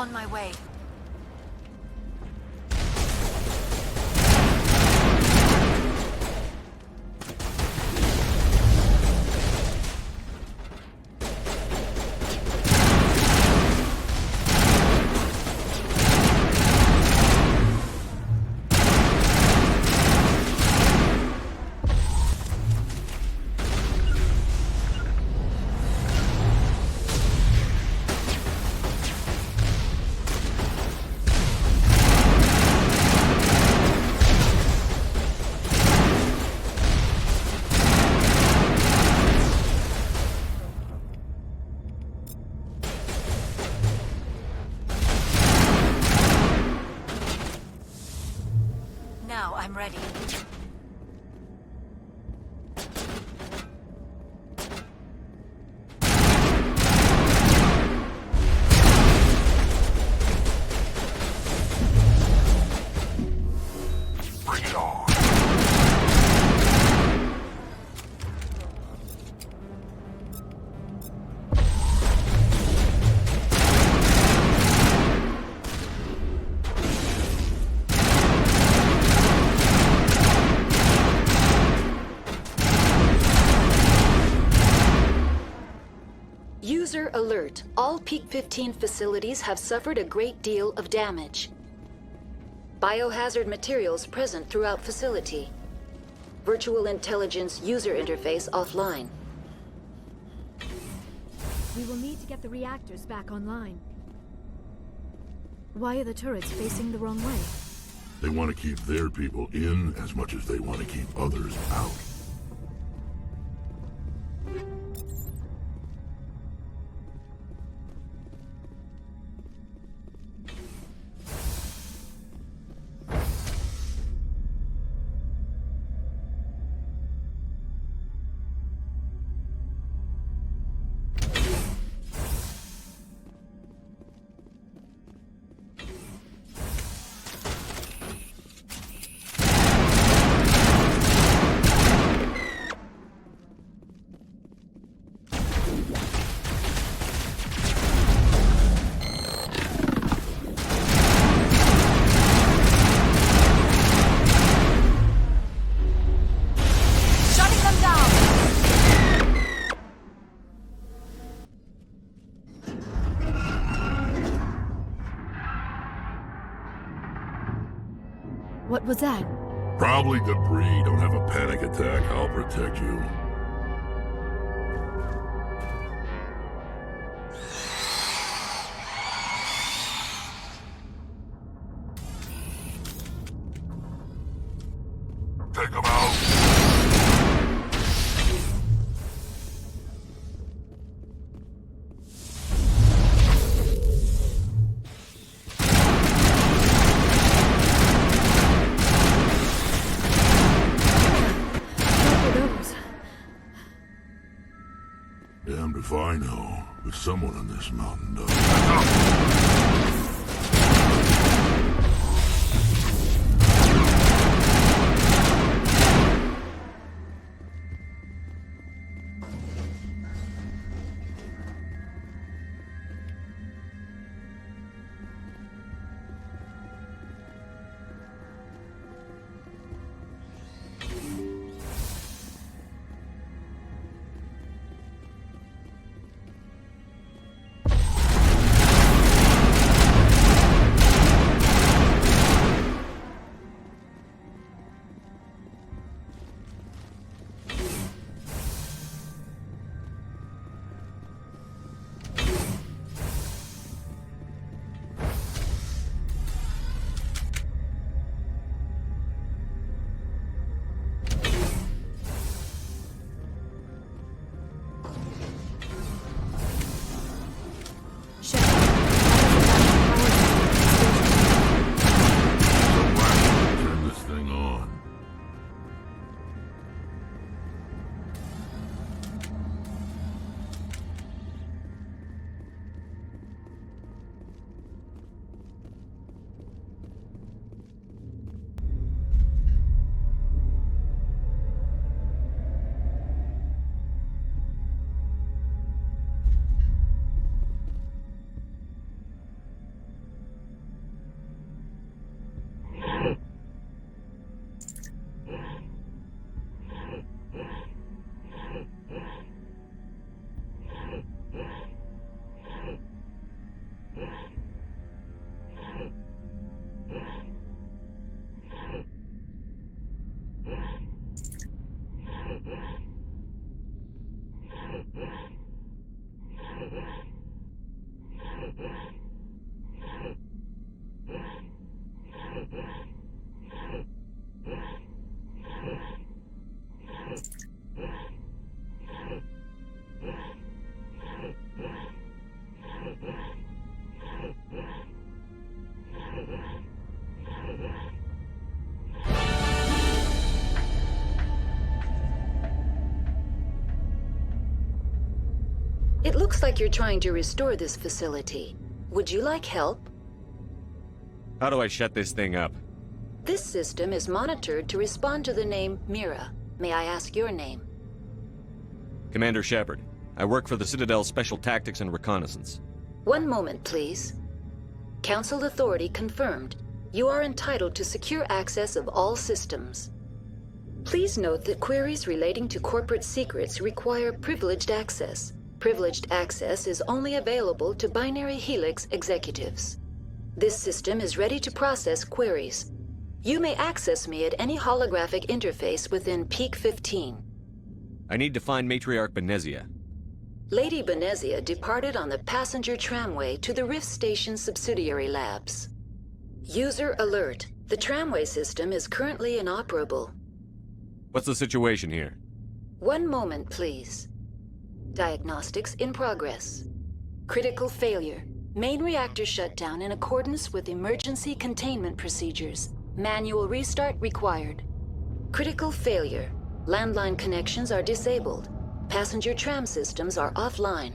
On my way. Now I'm ready. Bring it on. User alert. All Peak 15 facilities have suffered a great deal of damage. Biohazard materials present throughout facility. Virtual intelligence user interface offline. We will need to get the reactors back online. Why are the turrets facing the wrong way? They want to keep their people in as much as they want to keep others out. What was that? Probably debris. Don't have a panic attack. I'll protect you. Take them out. Damned if I know, but someone on this mountain does. It looks like you're trying to restore this facility. Would you like help? How do I shut this thing up? This system is monitored to respond to the name Mira. May I ask your name? Commander Shepard. I work for the Citadel's Special Tactics and Reconnaissance. One moment, please. Council authority confirmed. You are entitled to secure access of all systems. Please note that queries relating to corporate secrets require privileged access. Privileged access is only available to Binary Helix executives. This system is ready to process queries. You may access me at any holographic interface within Peak 15. I need to find Matriarch Benezia. Lady Benezia departed on the passenger tramway to the Rift Station subsidiary labs. User alert. The tramway system is currently inoperable. What's the situation here? One moment, please. Diagnostics in progress. Critical failure. Main reactor shutdown in accordance with emergency containment procedures. Manual restart required. Critical failure. Landline connections are disabled. Passenger tram systems are offline.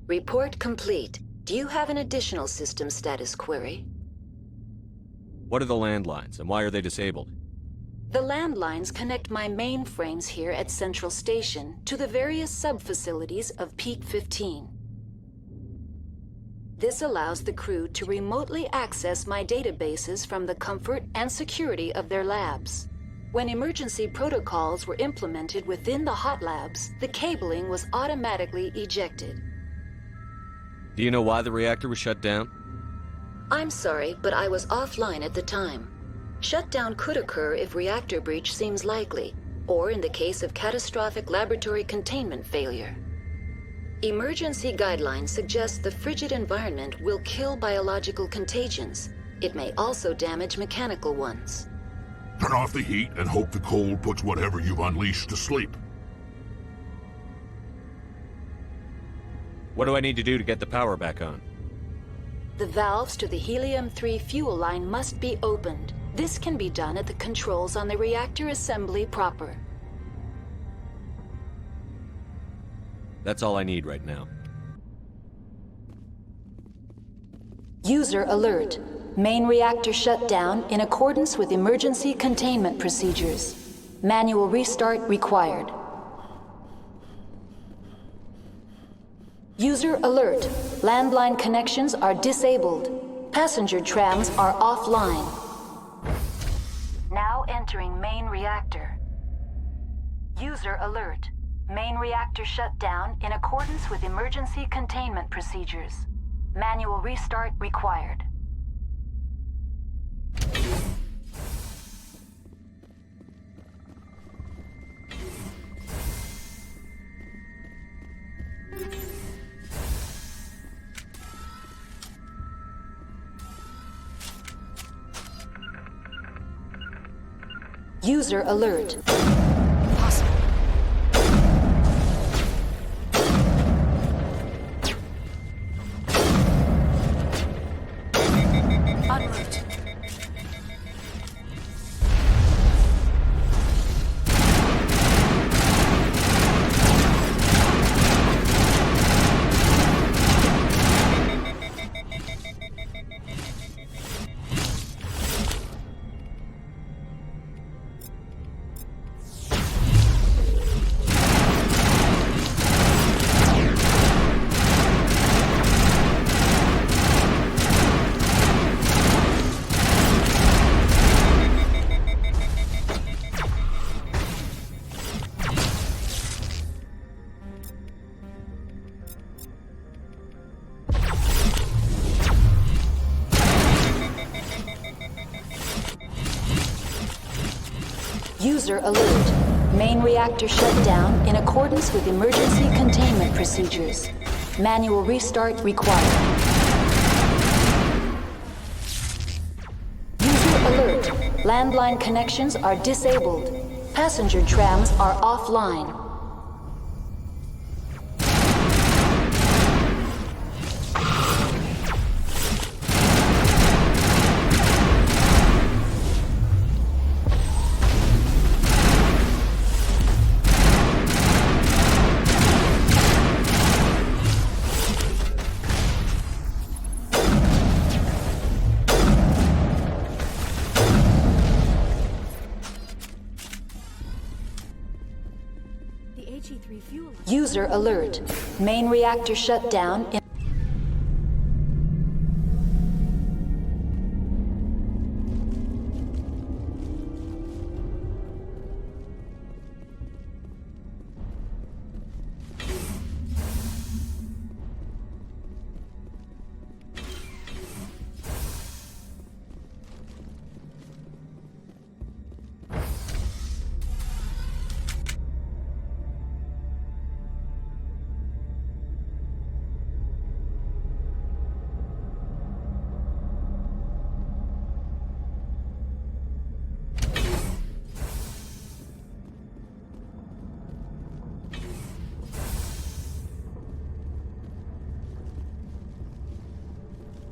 Report complete. Do you have an additional system status query? What are the landlines, and why are they disabled? The landlines connect my mainframes here at Central Station to the various sub-facilities of Peak 15. This allows the crew to remotely access my databases from the comfort and security of their labs. When emergency protocols were implemented within the hot labs, the cabling was automatically ejected. Do you know why the reactor was shut down? I'm sorry, but I was offline at the time. Shutdown could occur if reactor breach seems likely, or in the case of catastrophic laboratory containment failure. Emergency guidelines suggest the frigid environment will kill biological contagions. It may also damage mechanical ones. Turn off the heat and hope the cold puts whatever you've unleashed to sleep. What do I need to do to get the power back on? The valves to the helium-3 fuel line must be opened. This can be done at the controls on the reactor assembly proper. That's all I need right now. User alert. Main reactor shut down in accordance with emergency containment procedures. Manual restart required. User alert. Landline connections are disabled. Passenger trams are offline. Now entering main reactor. User alert. Main reactor shut down in accordance with emergency containment procedures. Manual restart required. User alert. Impossible. En route. User alert. Main reactor shut down in accordance with emergency containment procedures. Manual restart required. User alert. Landline connections are disabled. Passenger trams are offline. User alert. Main reactor shut down in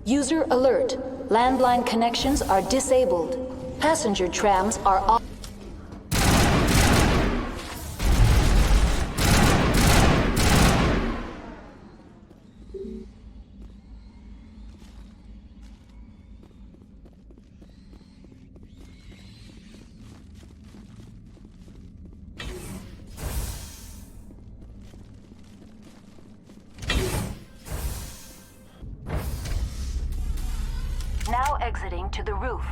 User alert. Landline connections are disabled. Passenger trams are off. Now exiting to the roof.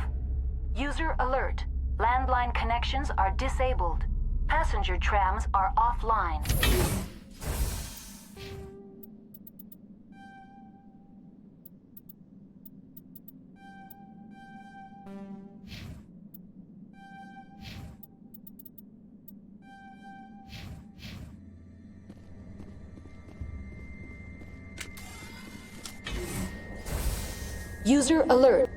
User alert. Landline connections are disabled. Passenger trams are offline. User alert.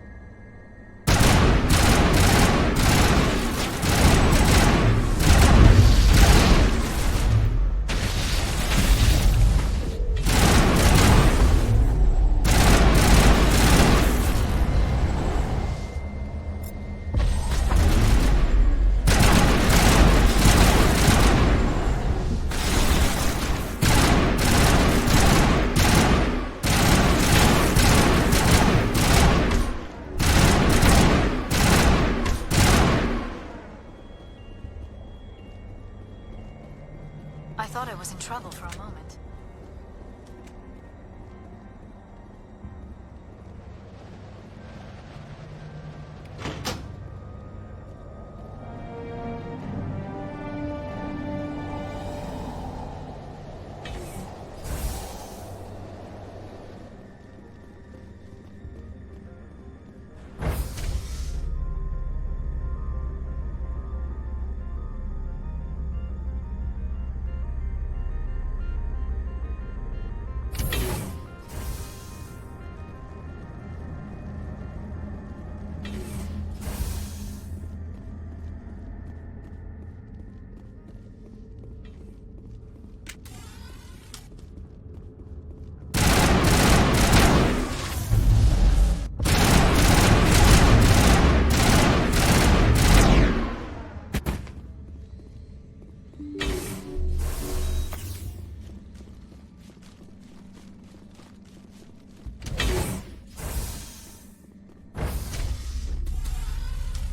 I thought I was in trouble for a moment.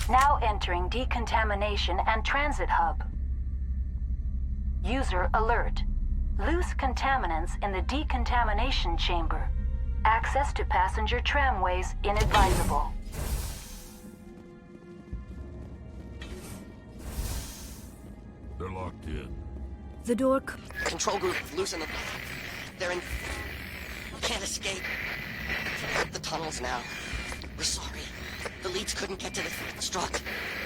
Now entering decontamination and transit hub. User alert. Loose contaminants in the decontamination chamber. Access to passenger tramways inadvisable. They're locked in. The door Control group, loosen them. They're in... Can't escape. The tunnels now. We're sorry. The leads couldn't get to the struct.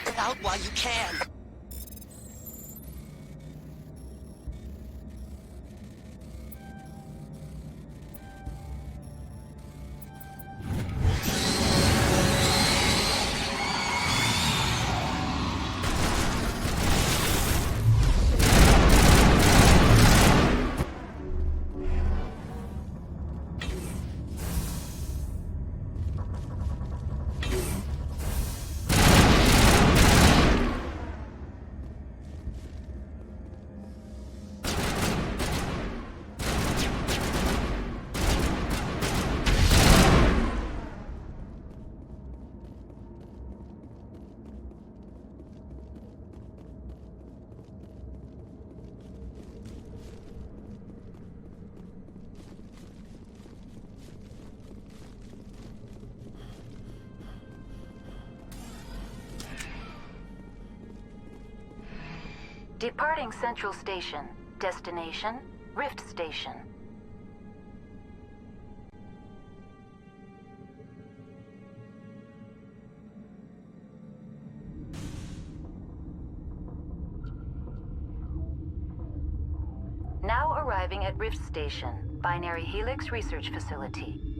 Get out while you can. Departing Central Station. Destination, Rift Station. Now arriving at Rift Station, Binary Helix Research Facility.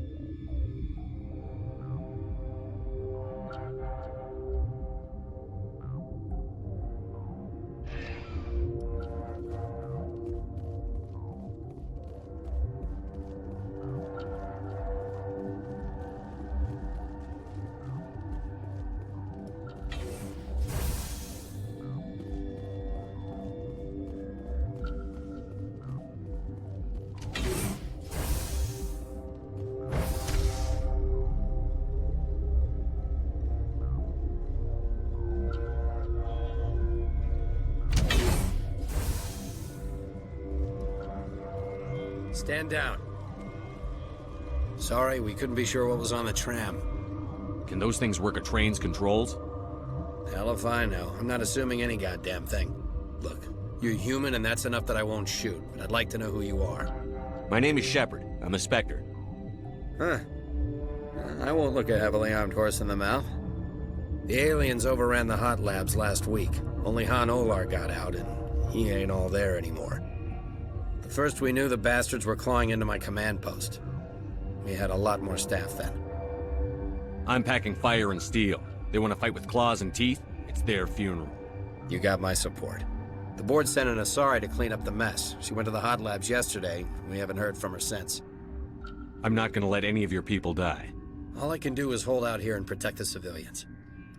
Stand down. Sorry, we couldn't be sure what was on the tram. Can those things work a train's controls? Hell if I know. I'm not assuming any goddamn thing. Look, you're human and that's enough that I won't shoot, but I'd like to know who you are. My name is Shepard. I'm a Spectre. Huh. I won't look a heavily armed horse in the mouth. The aliens overran the hot labs last week. Only Han Olar got out, and he ain't all there anymore. The first we knew, the bastards were clawing into my command post. We had a lot more staff then. I'm packing fire and steel. They want to fight with claws and teeth? It's their funeral. You got my support. The board sent an Asari to clean up the mess. She went to the hot labs yesterday. We haven't heard from her since. I'm not gonna let any of your people die. All I can do is hold out here and protect the civilians.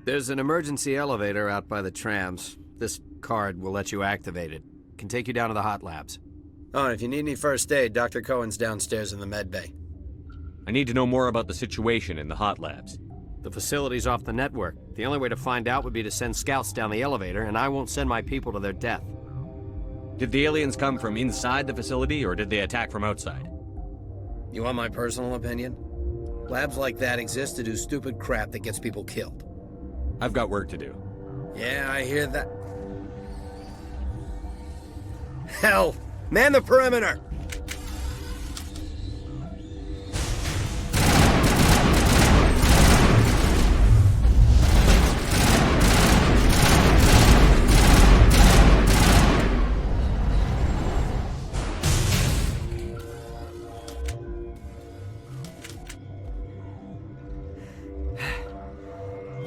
There's an emergency elevator out by the trams. This card will let you activate it. Can take you down to the hot labs. Oh, and if you need any first aid, Dr. Cohen's downstairs in the med bay. I need to know more about the situation in the hot labs. The facility's off the network. The only way to find out would be to send scouts down the elevator, and I won't send my people to their death. Did the aliens come from inside the facility, or did they attack from outside? You want my personal opinion? Labs like that exist to do stupid crap that gets people killed. I've got work to do. Yeah, I hear that. Hell! Man the perimeter!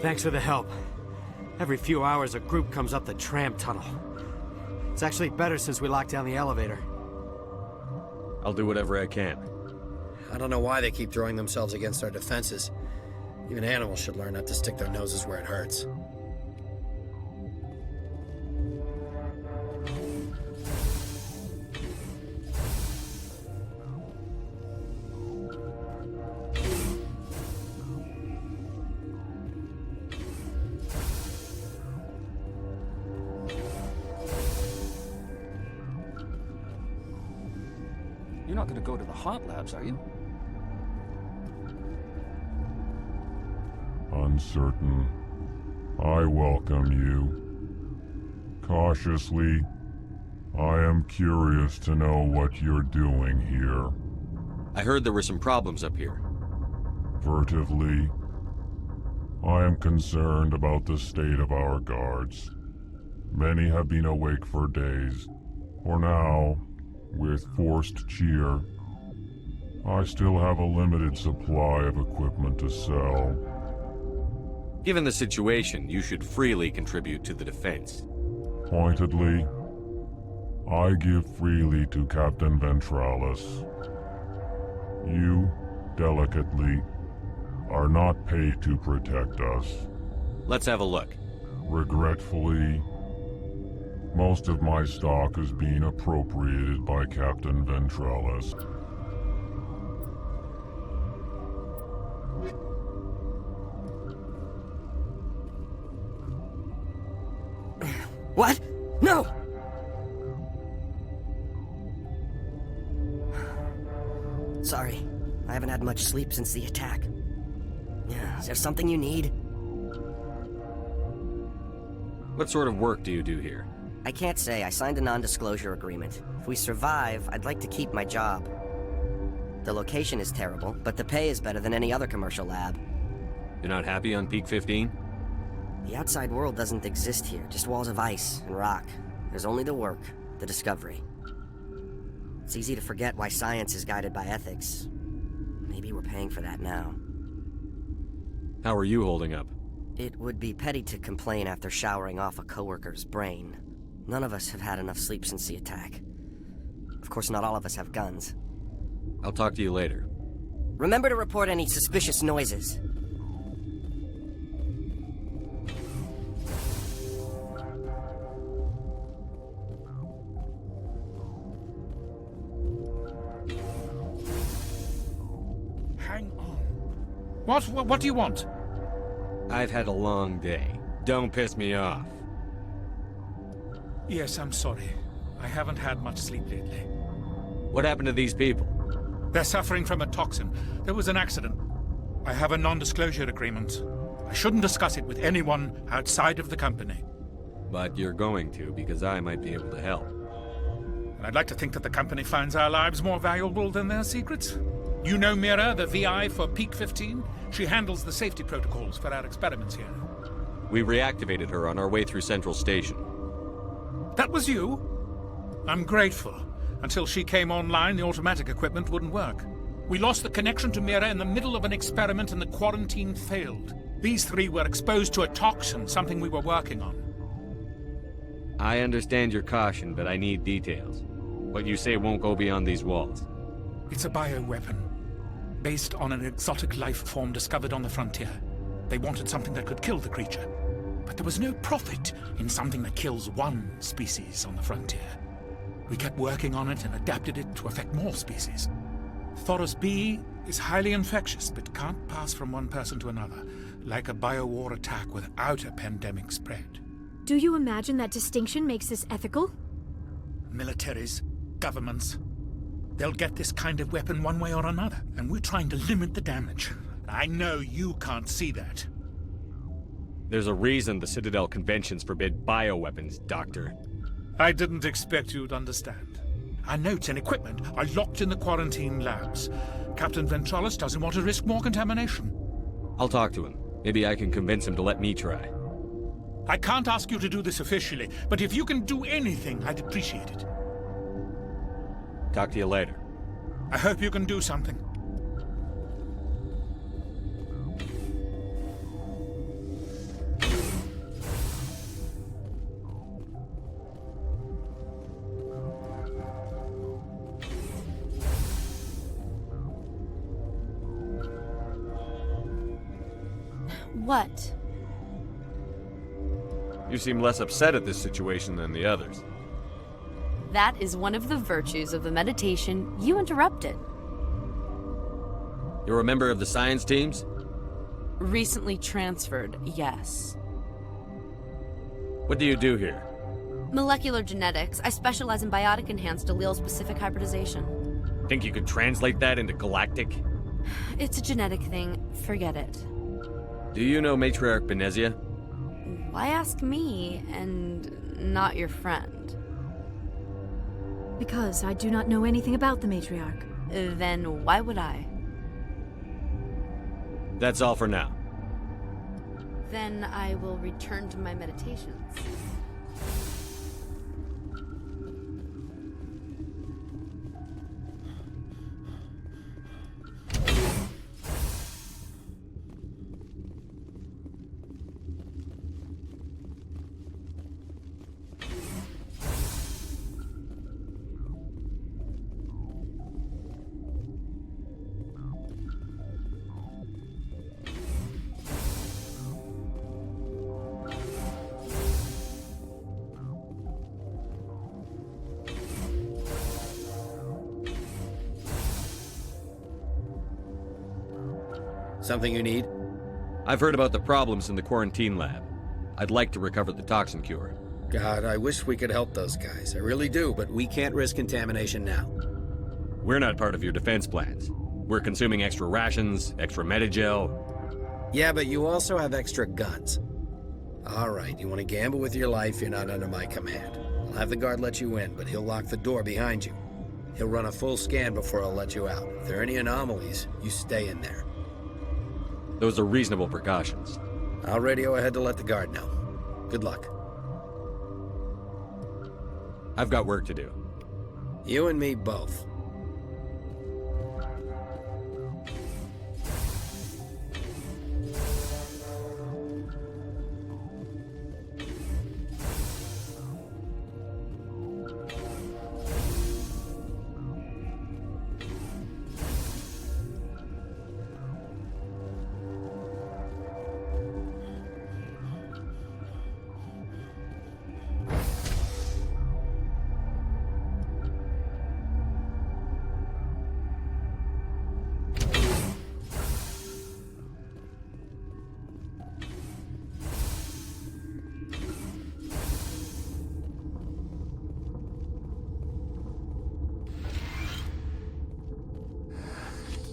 Thanks for the help. Every few hours, a group comes up the tram tunnel. It's actually better since we locked down the elevator. I'll do whatever I can. I don't know why they keep throwing themselves against our defenses. Even animals should learn not to stick their noses where it hurts. You're not going to go to the hot labs, are you? Uncertain. I welcome you. Cautiously, I am curious to know what you're doing here. I heard there were some problems up here. Furtively, I am concerned about the state of our guards. Many have been awake for days. For now, with forced cheer, I still have a limited supply of equipment to sell. Given the situation, you should freely contribute to the defense. Pointedly, I give freely to Captain Ventralis. You, delicately, are not paid to protect us. Let's have a look. Regretfully, most of my stock is being appropriated by Captain Ventralis. What? No! Sorry, I haven't had much sleep since the attack. Yeah, is there something you need? What sort of work do you do here? I can't say. I signed a non-disclosure agreement. If we survive, I'd like to keep my job. The location is terrible, but the pay is better than any other commercial lab. You're not happy on Peak 15? The outside world doesn't exist here, just walls of ice and rock. There's only the work, the discovery. It's easy to forget why science is guided by ethics. Maybe we're paying for that now. How are you holding up? It would be petty to complain after showering off a coworker's brain. None of us have had enough sleep since the attack. Of course, not all of us have guns. I'll talk to you later. Remember to report any suspicious noises. Hang on. What do you want? I've had a long day. Don't piss me off. Yes, I'm sorry. I haven't had much sleep lately. What happened to these people? They're suffering from a toxin. There was an accident. I have a non-disclosure agreement. I shouldn't discuss it with anyone outside of the company. But you're going to, because I might be able to help. And I'd like to think that the company finds our lives more valuable than their secrets. You know Mira, the VI for Peak 15? She handles the safety protocols for our experiments here. We reactivated her on our way through Central Station. That was you? I'm grateful. Until she came online, the automatic equipment wouldn't work. We lost the connection to Mira in the middle of an experiment and the quarantine failed. These three were exposed to a toxin, something we were working on. I understand your caution, but I need details. What you say won't go beyond these walls. It's a bioweapon, based on an exotic life form discovered on the frontier. They wanted something that could kill the creature. But there was no profit in something that kills one species on the frontier. We kept working on it and adapted it to affect more species. Thoros B is highly infectious, but can't pass from one person to another, like a biowar attack without a pandemic spread. Do you imagine that distinction makes this ethical? Militaries, governments, they'll get this kind of weapon one way or another, and we're trying to limit the damage. I know you can't see that. There's a reason the Citadel conventions forbid bioweapons, Doctor. I didn't expect you'd understand. Our notes and equipment are locked in the quarantine labs. Captain Ventralis doesn't want to risk more contamination. I'll talk to him. Maybe I can convince him to let me try. I can't ask you to do this officially, but if you can do anything, I'd appreciate it. Talk to you later. I hope you can do something. What? You seem less upset at this situation than the others. That is one of the virtues of the meditation you interrupted. You're a member of the science teams? Recently transferred, yes. What do you do here? Molecular genetics. I specialize in biotic-enhanced allele-specific hybridization. Think you could translate that into galactic? It's a genetic thing. Forget it. Do you know Matriarch Benezia? Why ask me, and not your friend? Because I do not know anything about the Matriarch. Then why would I? That's all for now. Then I will return to my meditations. Something you need? I've heard about the problems in the quarantine lab. I'd like to recover the toxin cure. God, I wish we could help those guys. I really do, but we can't risk contamination now. We're not part of your defense plans. We're consuming extra rations, extra Medigel. Yeah, but you also have extra guns. All right, you want to gamble with your life, you're not under my command. have the guard let you in, but he'll lock the door behind you. He'll run a full scan before he'll let you out. If there are any anomalies, you stay in there. Those are reasonable precautions. I'll radio ahead to let the guard know. Good luck. I've got work to do. You and me both.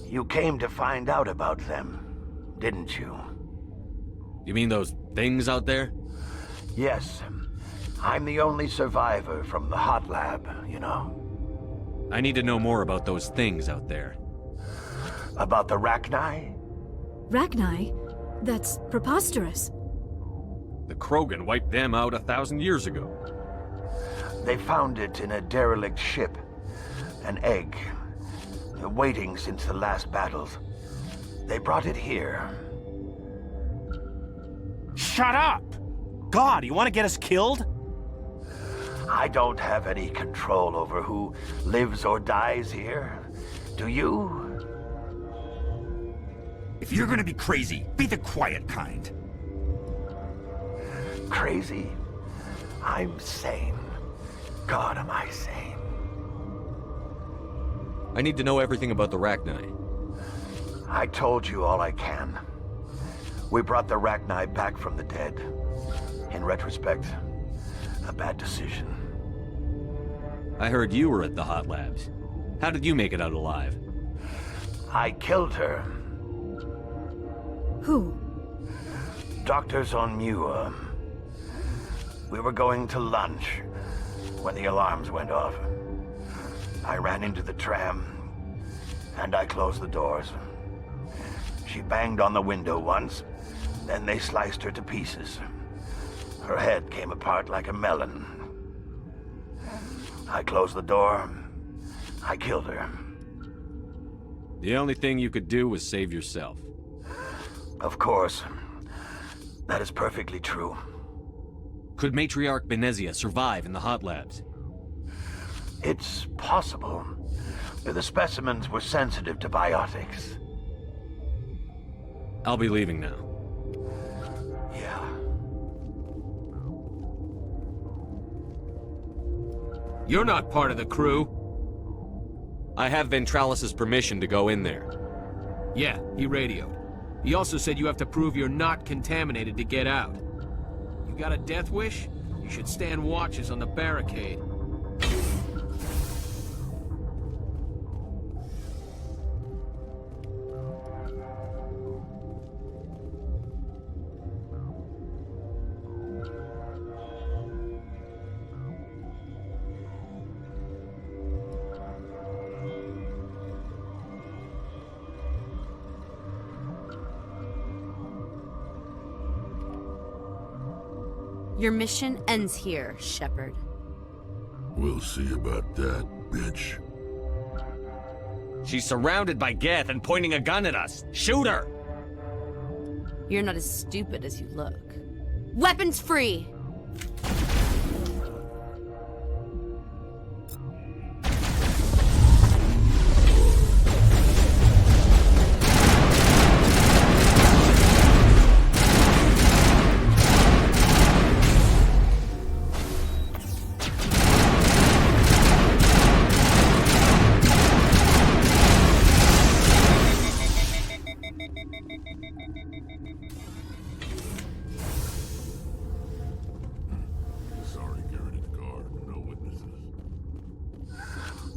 You came to find out about them, didn't you? You mean those things out there? Yes. I'm the only survivor from the hot lab, you know. I need to know more about those things out there. About the Rachni? Rachni? That's preposterous. The Krogan wiped them out 1,000 years ago. They found it in a derelict ship. An egg. Waiting since the last battles. They brought it here. Shut up! God, you want to get us killed? I don't have any control over who lives or dies here. Do you? If you're gonna be crazy, be the quiet kind. Crazy? I'm sane. God, am I sane. I need to know everything about the Rachni. I told you all I can. We brought the Rachni back from the dead. In retrospect, a bad decision. I heard you were at the hot labs. How did you make it out alive? I killed her. Who? Doctors on Muir. We were going to lunch when the alarms went off. I ran into the tram, and I closed the doors. She banged on the window once, then they sliced her to pieces. Her head came apart like a melon. I closed the door. I killed her. The only thing you could do was save yourself. Of course. That is perfectly true. Could Matriarch Benezia survive in the hot labs? It's possible. The specimens were sensitive to biotics. I'll be leaving now. Yeah. You're not part of the crew. I have Ventralis's permission to go in there. Yeah, he radioed. He also said you have to prove you're not contaminated to get out. You got a death wish? You should stand watches on the barricade. Your mission ends here, Shepard. We'll see about that, bitch. She's surrounded by Geth and pointing a gun at us. Shoot her! You're not as stupid as you look. Weapons free!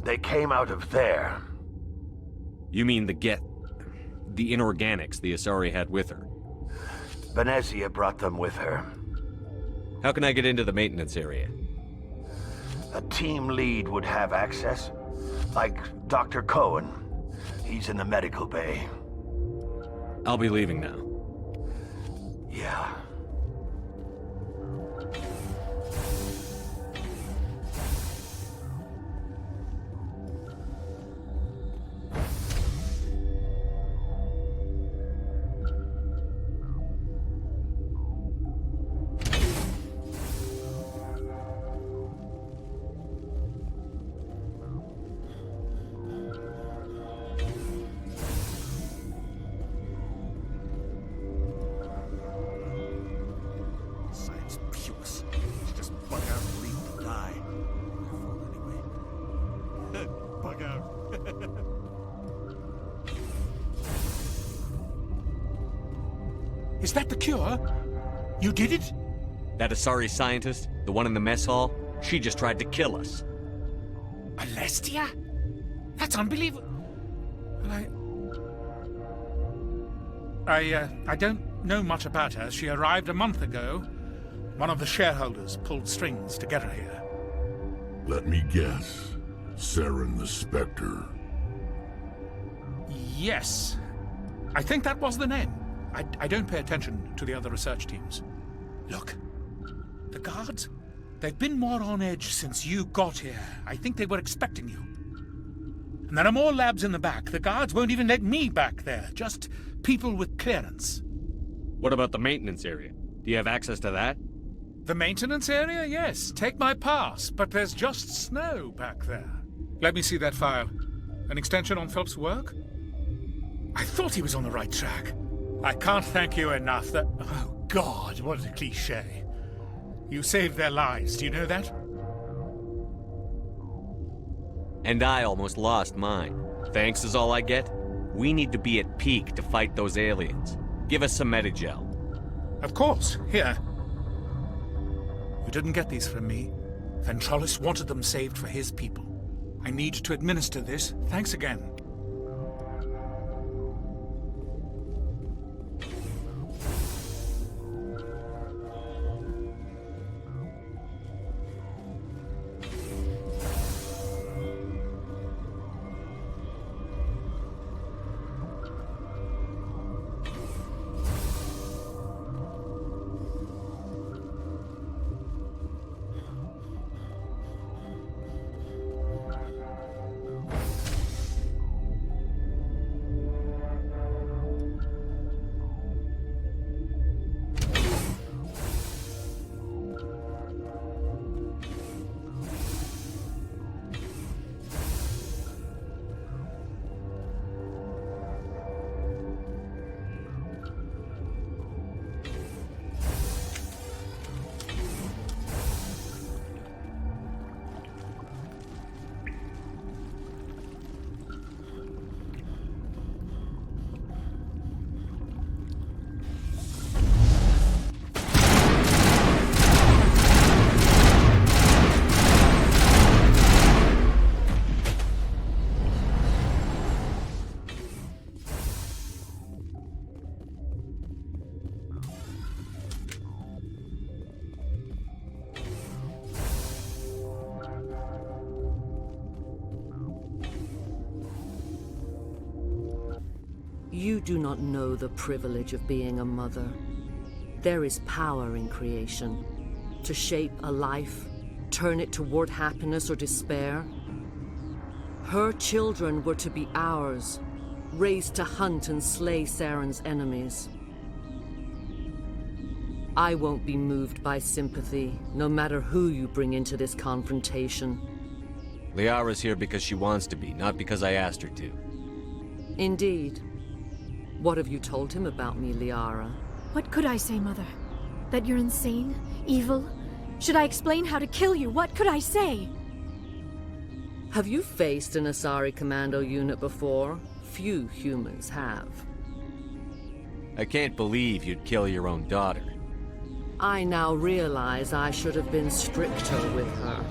They came out of there. You mean the Geth... the inorganics the Asari had with her? Benezia brought them with her. How can I get into the maintenance area? a team lead would have access. Like Dr. Cohen. He's in the medical bay. I'll be leaving now. Yeah. Science pukes. It's just bug out and leave to die. Anyway. Bug out. Is that the cure? You did it? That Asari scientist, the one in the mess hall, she just tried to kill us. Alestia? That's unbelievable. I don't know much about her. She arrived a month ago. One of the shareholders pulled strings to get her here. Let me guess. Saren the Spectre. Yes. I think that was the name. I don't pay attention to the other research teams. Look. The guards? They've been more on edge since you got here. I think they were expecting you. And there are more labs in the back. The guards won't even let me back there. Just people with clearance. What about the maintenance area? Do you have access to that? The maintenance area? Yes. Take my pass. But there's just snow back there. Let me see that file. An extension on Phelps' work? I thought he was on the right track. I can't thank you enough that... Oh, God, what a cliché. You saved their lives, do you know that? And I almost lost mine. Thanks is all I get? We need to be at peak to fight those aliens. Give us some Medigel. Of course. Here. You didn't get these from me. Ventrolis wanted them saved for his people. I need to administer this. Thanks again. You do not know the privilege of being a mother. There is power in creation. To shape a life, turn it toward happiness or despair. Her children were to be ours, raised to hunt and slay Saren's enemies. I won't be moved by sympathy, no matter who you bring into this confrontation. Liara's here because she wants to be, not because I asked her to. Indeed. What have you told him about me, Liara? What could I say, Mother? That you're insane? Evil? Should I explain how to kill you? What could I say? Have you faced an Asari commando unit before? Few humans have. I can't believe you'd kill your own daughter. I now realize I should have been stricter with her.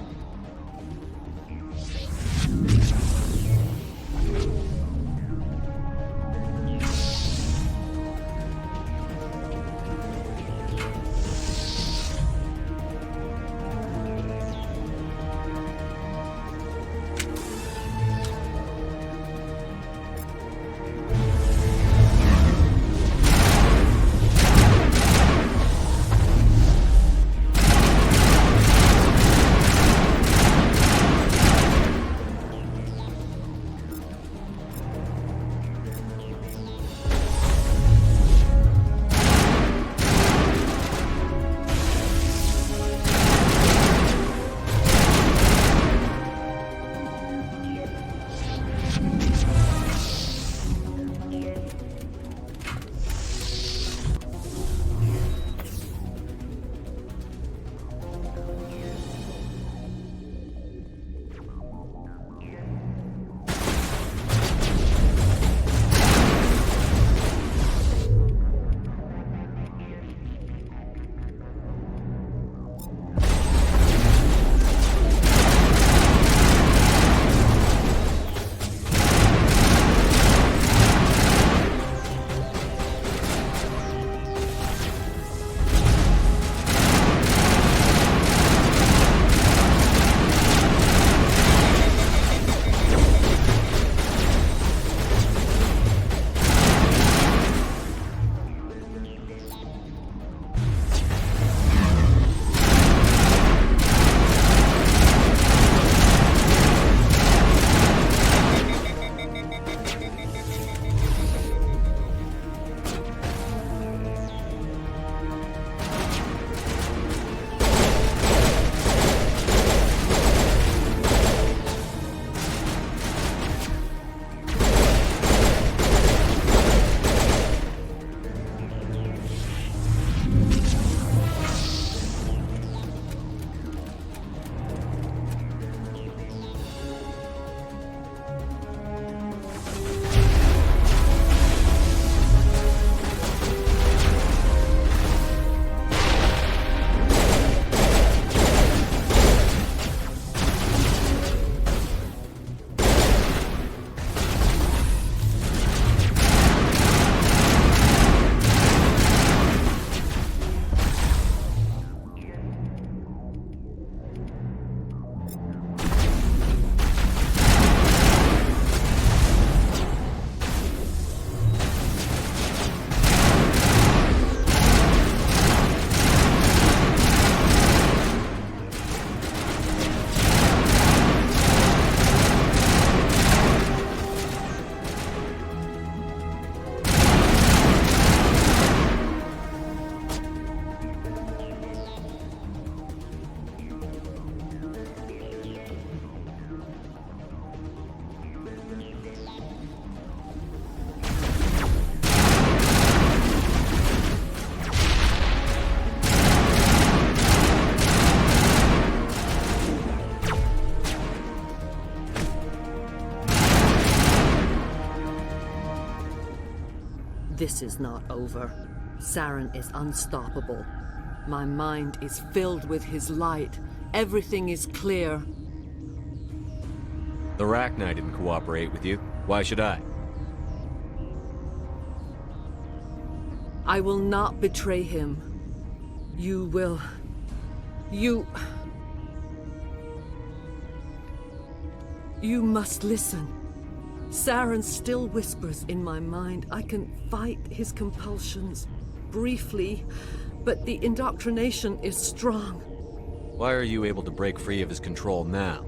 This is not over. Saren is unstoppable. My mind is filled with his light. Everything is clear. The Rachni didn't cooperate with you. Why should I? I will not betray him. You will... You must listen. Saren still whispers in my mind. I can fight his compulsions, briefly, but the indoctrination is strong. Why are you able to break free of his control now?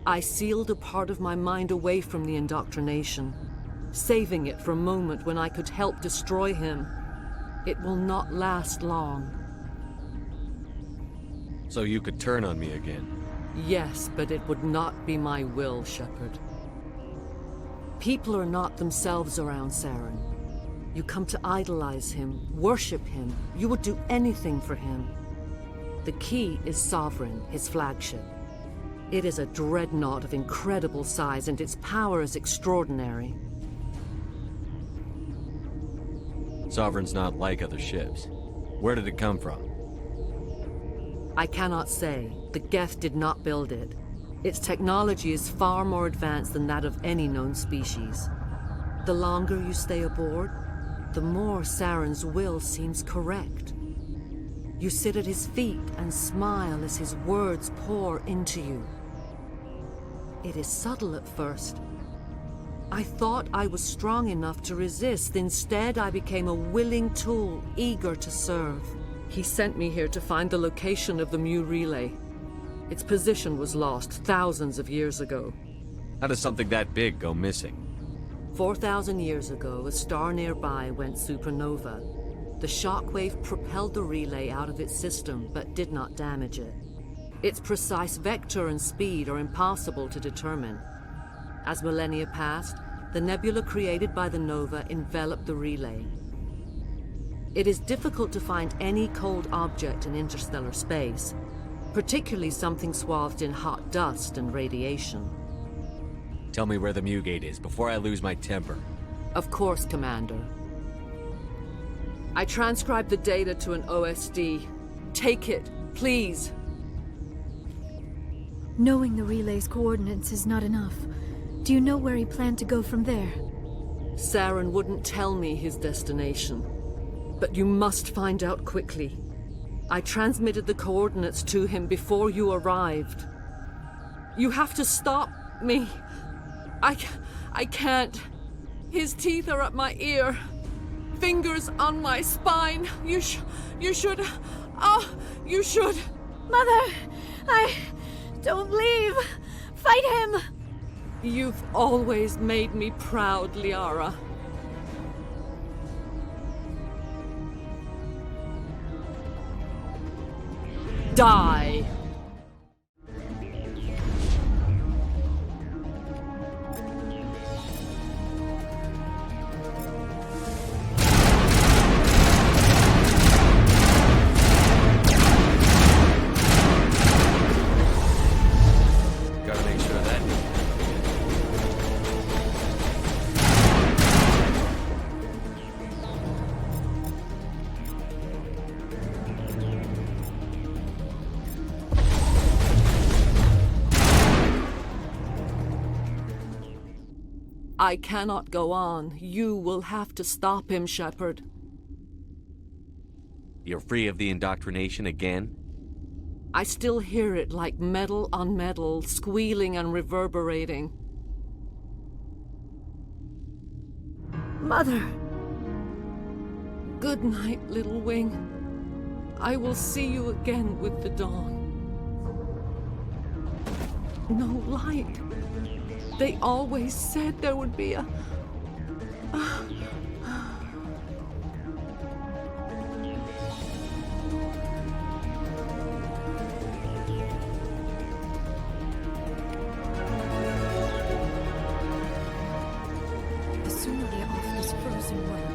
I sealed a part of my mind away from the indoctrination, saving it for a moment when I could help destroy him. It will not last long. So you could turn on me again? Yes, but it would not be my will, Shepard. People are not themselves around Saren. You come to idolize him, worship him. You would do anything for him. The key is Sovereign, his flagship. It is a dreadnought of incredible size, and its power is extraordinary. Sovereign's not like other ships. Where did it come from? I cannot say. The Geth did not build it. Its technology is far more advanced than that of any known species. The longer you stay aboard, the more Saren's will seems correct. You sit at his feet and smile as his words pour into you. It is subtle at first. I thought I was strong enough to resist. Instead, I became a willing tool, eager to serve. He sent me here to find the location of the Mu relay. Its position was lost thousands of years ago. How does something that big go missing? 4,000 years ago, a star nearby went supernova. The shockwave propelled the relay out of its system, but did not damage it. Its precise vector and speed are impossible to determine. As millennia passed, the nebula created by the nova enveloped the relay. It is difficult to find any cold object in interstellar space, particularly something swathed in hot dust and radiation. Tell me where the Mu gate is before I lose my temper. Of course, Commander. I transcribed the data to an OSD. Take it, please. Knowing the relay's coordinates is not enough. Do you know where he planned to go from there? Saren wouldn't tell me his destination. But you must find out quickly. I transmitted the coordinates to him before you arrived. You have to stop me. I can't. His teeth are at my ear. Fingers on my spine. You should... Oh, you should... Mother! Don't leave! Fight him! You've always made me proud, Liara. Die! Gotta make sure that... I cannot go on. You will have to stop him, Shepard. You're free of the indoctrination again? I still hear it like metal on metal, squealing and reverberating. Mother! Good night, little wing. I will see you again with the dawn. No light. They always said there would be a... The sooner we are off this frozen world.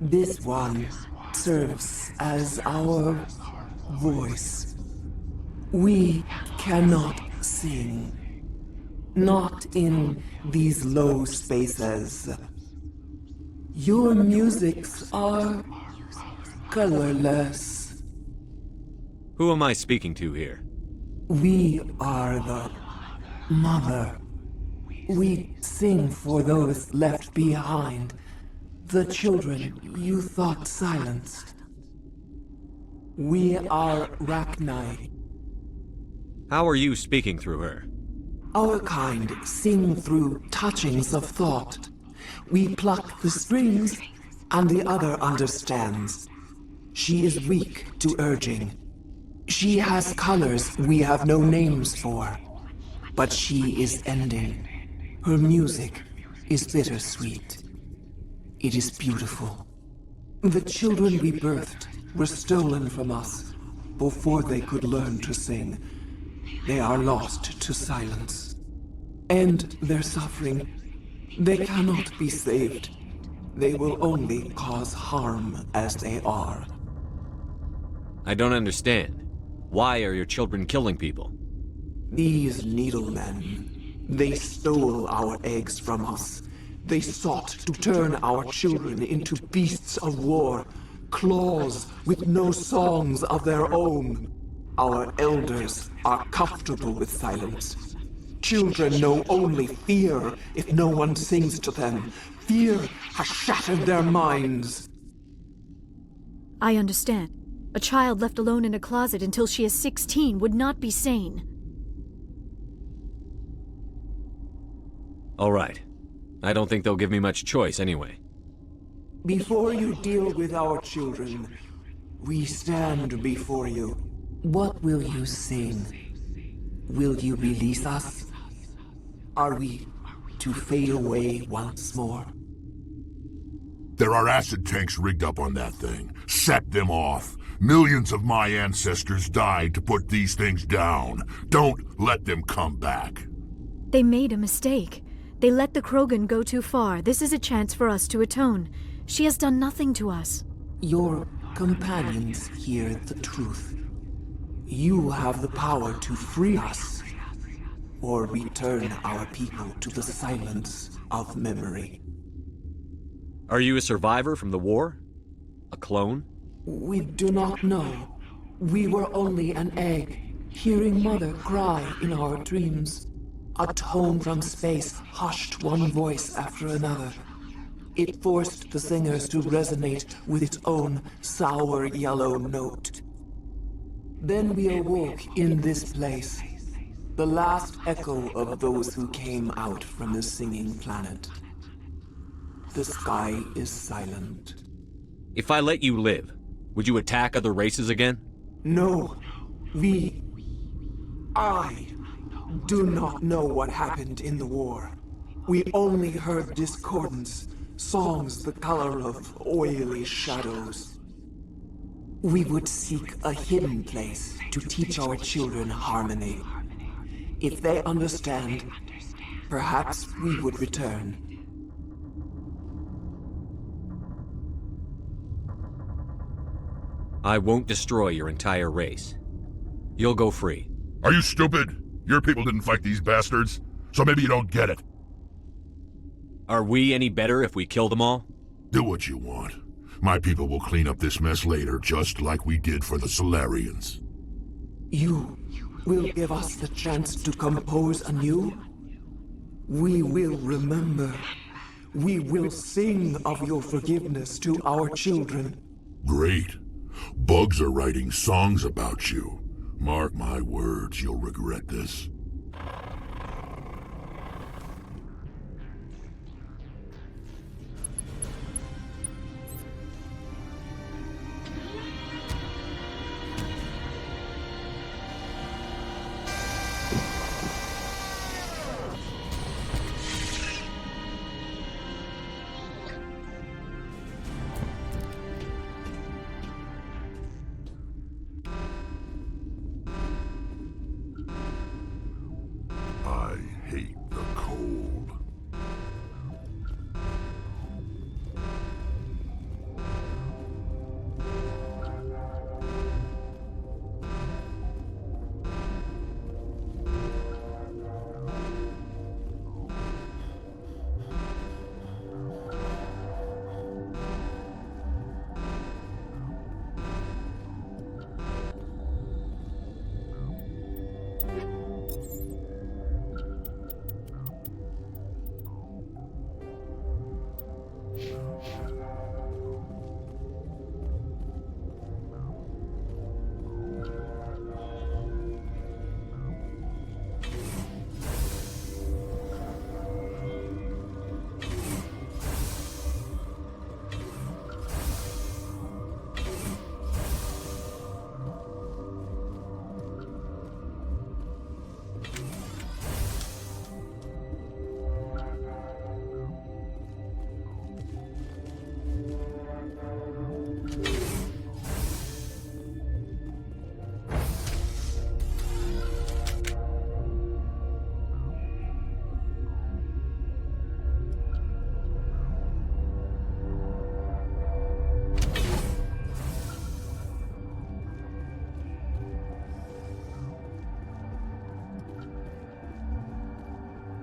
This one serves as our voice. We cannot sing. Not in these low spaces. Your musics are colorless. Who am I speaking to here? We are the mother. We sing for those left behind. The children you thought silenced. We are Rachni. How are you speaking through her? Our kind sing through touchings of thought. We pluck the strings, and the other understands. She is weak to urging. She has colors we have no names for. But she is ending. Her music is bittersweet. It is beautiful. The children we birthed were stolen from us before they could learn to sing. They are lost to silence. And their suffering, they cannot be saved. They will only cause harm as they are. I don't understand. Why are your children killing people? These needlemen, they stole our eggs from us. They sought to turn our children into beasts of war, claws with no songs of their own. Our elders are comfortable with silence. Children know only fear if no one sings to them. Fear has shattered their minds. I understand. A child left alone in a closet until she is 16 would not be sane. All right. I don't think they'll give me much choice anyway. Before you deal with our children, we stand before you. What will you sing? Will you release us? Are we to fade away once more? There are acid tanks rigged up on that thing. Set them off. Millions of my ancestors died to put these things down. Don't let them come back. They made a mistake. They let the Krogan go too far. This is a chance for us to atone. She has done nothing to us. Your companions hear the truth. You have the power to free us, or return our people to the silence of memory. Are you a survivor from the war? A clone? We do not know. We were only an egg, hearing Mother cry in our dreams. A tone from space hushed one voice after another. It forced the singers to resonate with its own sour yellow note. Then we awoke in this place, the last echo of those who came out from the singing planet. The sky is silent. If I let you live, would you attack other races again? No, I do not know what happened in the war. We only heard discordance, songs the color of oily shadows. We would seek a hidden place to teach our children harmony. If they understand, perhaps we would return. I won't destroy your entire race. You'll go free. Are you stupid? Your people didn't fight these bastards, so maybe you don't get it. Are we any better if we kill them all? Do what you want. My people will clean up this mess later, just like we did for the Solarians. You will give us the chance to compose anew? We will remember. We will sing of your forgiveness to our children. Great. Bugs are writing songs about you. Mark my words, you'll regret this.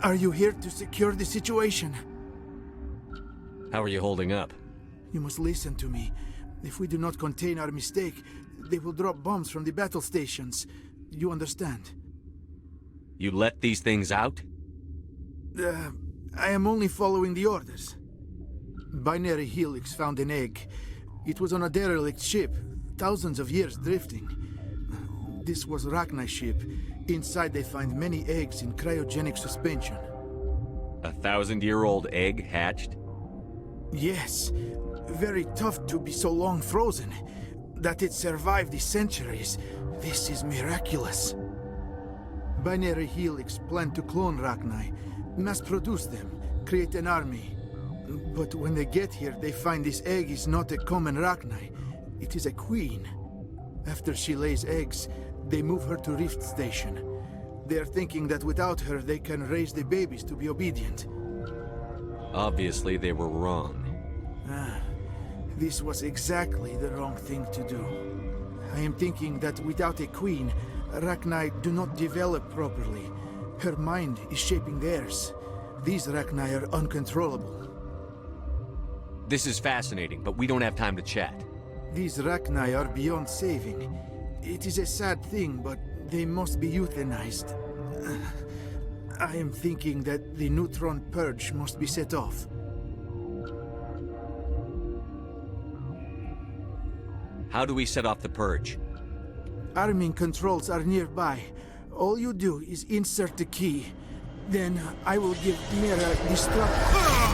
Are you here to secure the situation? How are you holding up? You must listen to me. If we do not contain our mistake, they will drop bombs from the battle stations. You understand? You let these things out? I am only following the orders. Binary Helix found an egg. It was on a derelict ship, thousands of years drifting. This was Rachni's ship. Inside they find many eggs in cryogenic suspension. 1,000-year-old egg hatched? Yes. Very tough to be so long frozen. That it survived the centuries. This is miraculous. Binary Helix planned to clone Rachni, mass-produce them, create an army. But when they get here, they find this egg is not a common Rachni. It is a Qui'in. After she lays eggs, they move her to Rift Station. They are thinking that without her, they can raise the babies to be obedient. Obviously, they were wrong. This was exactly the wrong thing to do. I am thinking that without a queen, Rachni do not develop properly. Her mind is shaping theirs. These Rachni are uncontrollable. This is fascinating, but we don't have time to chat. These Rachni are beyond saving. It is a sad thing, but they must be euthanized. I am thinking that the neutron purge must be set off. How do we set off the purge? Arming controls are nearby. All you do is insert the key. Then I will give Mira destruct.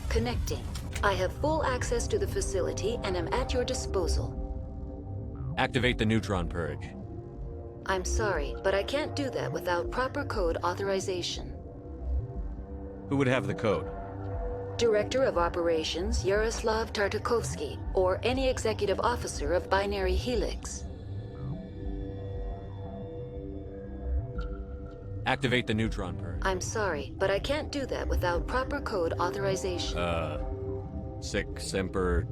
Connecting. I have full access to the facility and am at your disposal. Activate the neutron purge. I'm sorry, but I can't do that without proper code authorization. Who would have the code? Director of Operations Yaroslav Tartakovsky, or any executive officer of Binary Helix. Activate the neutron purge. I'm sorry, but I can't do that without proper code authorization. Sic semper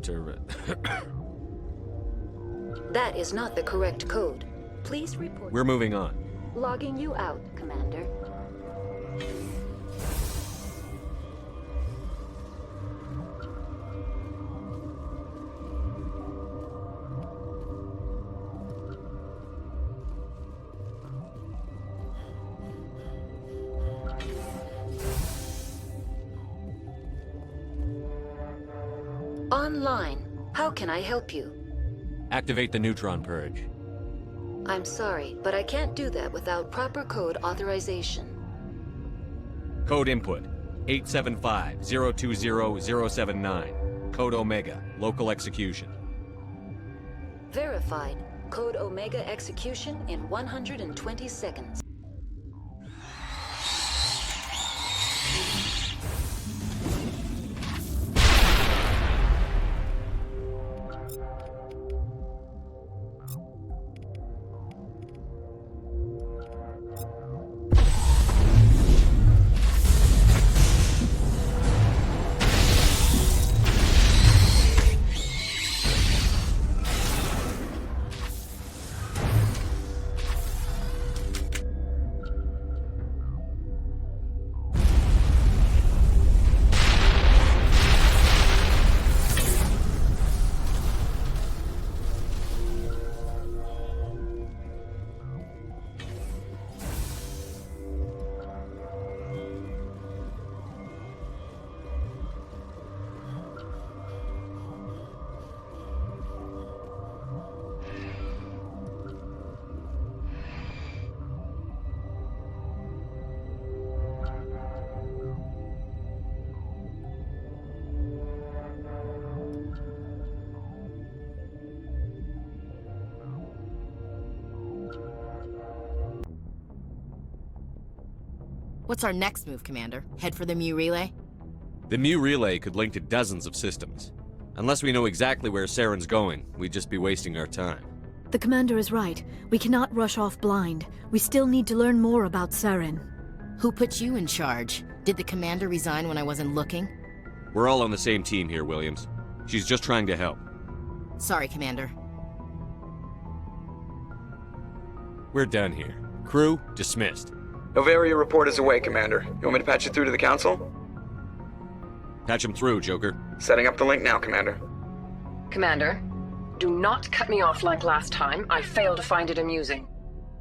That is not the correct code. Please report. We're moving on. Logging you out, Commander. Online. How can I help you? Activate the neutron purge. I'm sorry, but I can't do that without proper code authorization. Code input 875-020-079. Code Omega. Local execution. Verified. Code Omega execution in 120 seconds. What's our next move, Commander? Head for the Mu relay? The Mu relay could link to dozens of systems. Unless we know exactly where Saren's going, we'd just be wasting our time. The commander is right. We cannot rush off blind. We still need to learn more about Saren. Who put you in charge? Did the commander resign when I wasn't looking? We're all on the same team here, Williams. She's just trying to help. Sorry, Commander. We're done here. Crew, dismissed. Noveria report is away, Commander. You want me to patch it through to the Council? Patch him through, Joker. Setting up the link now, Commander. Commander, do not cut me off like last time. I failed to find it amusing.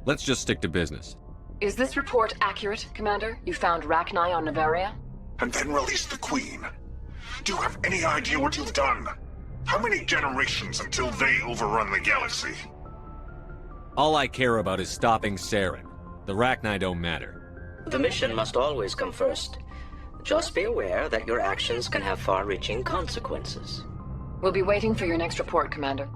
Let's just stick to business. Is this report accurate, Commander? You found Rachni on Noveria? And then release the Queen. Do you have any idea what you've done? How many generations until they overrun the galaxy? All I care about is stopping Saren. The Rachni don't matter. The mission must always come first. Just be aware that your actions can have far-reaching consequences. We'll be waiting for your next report, Commander.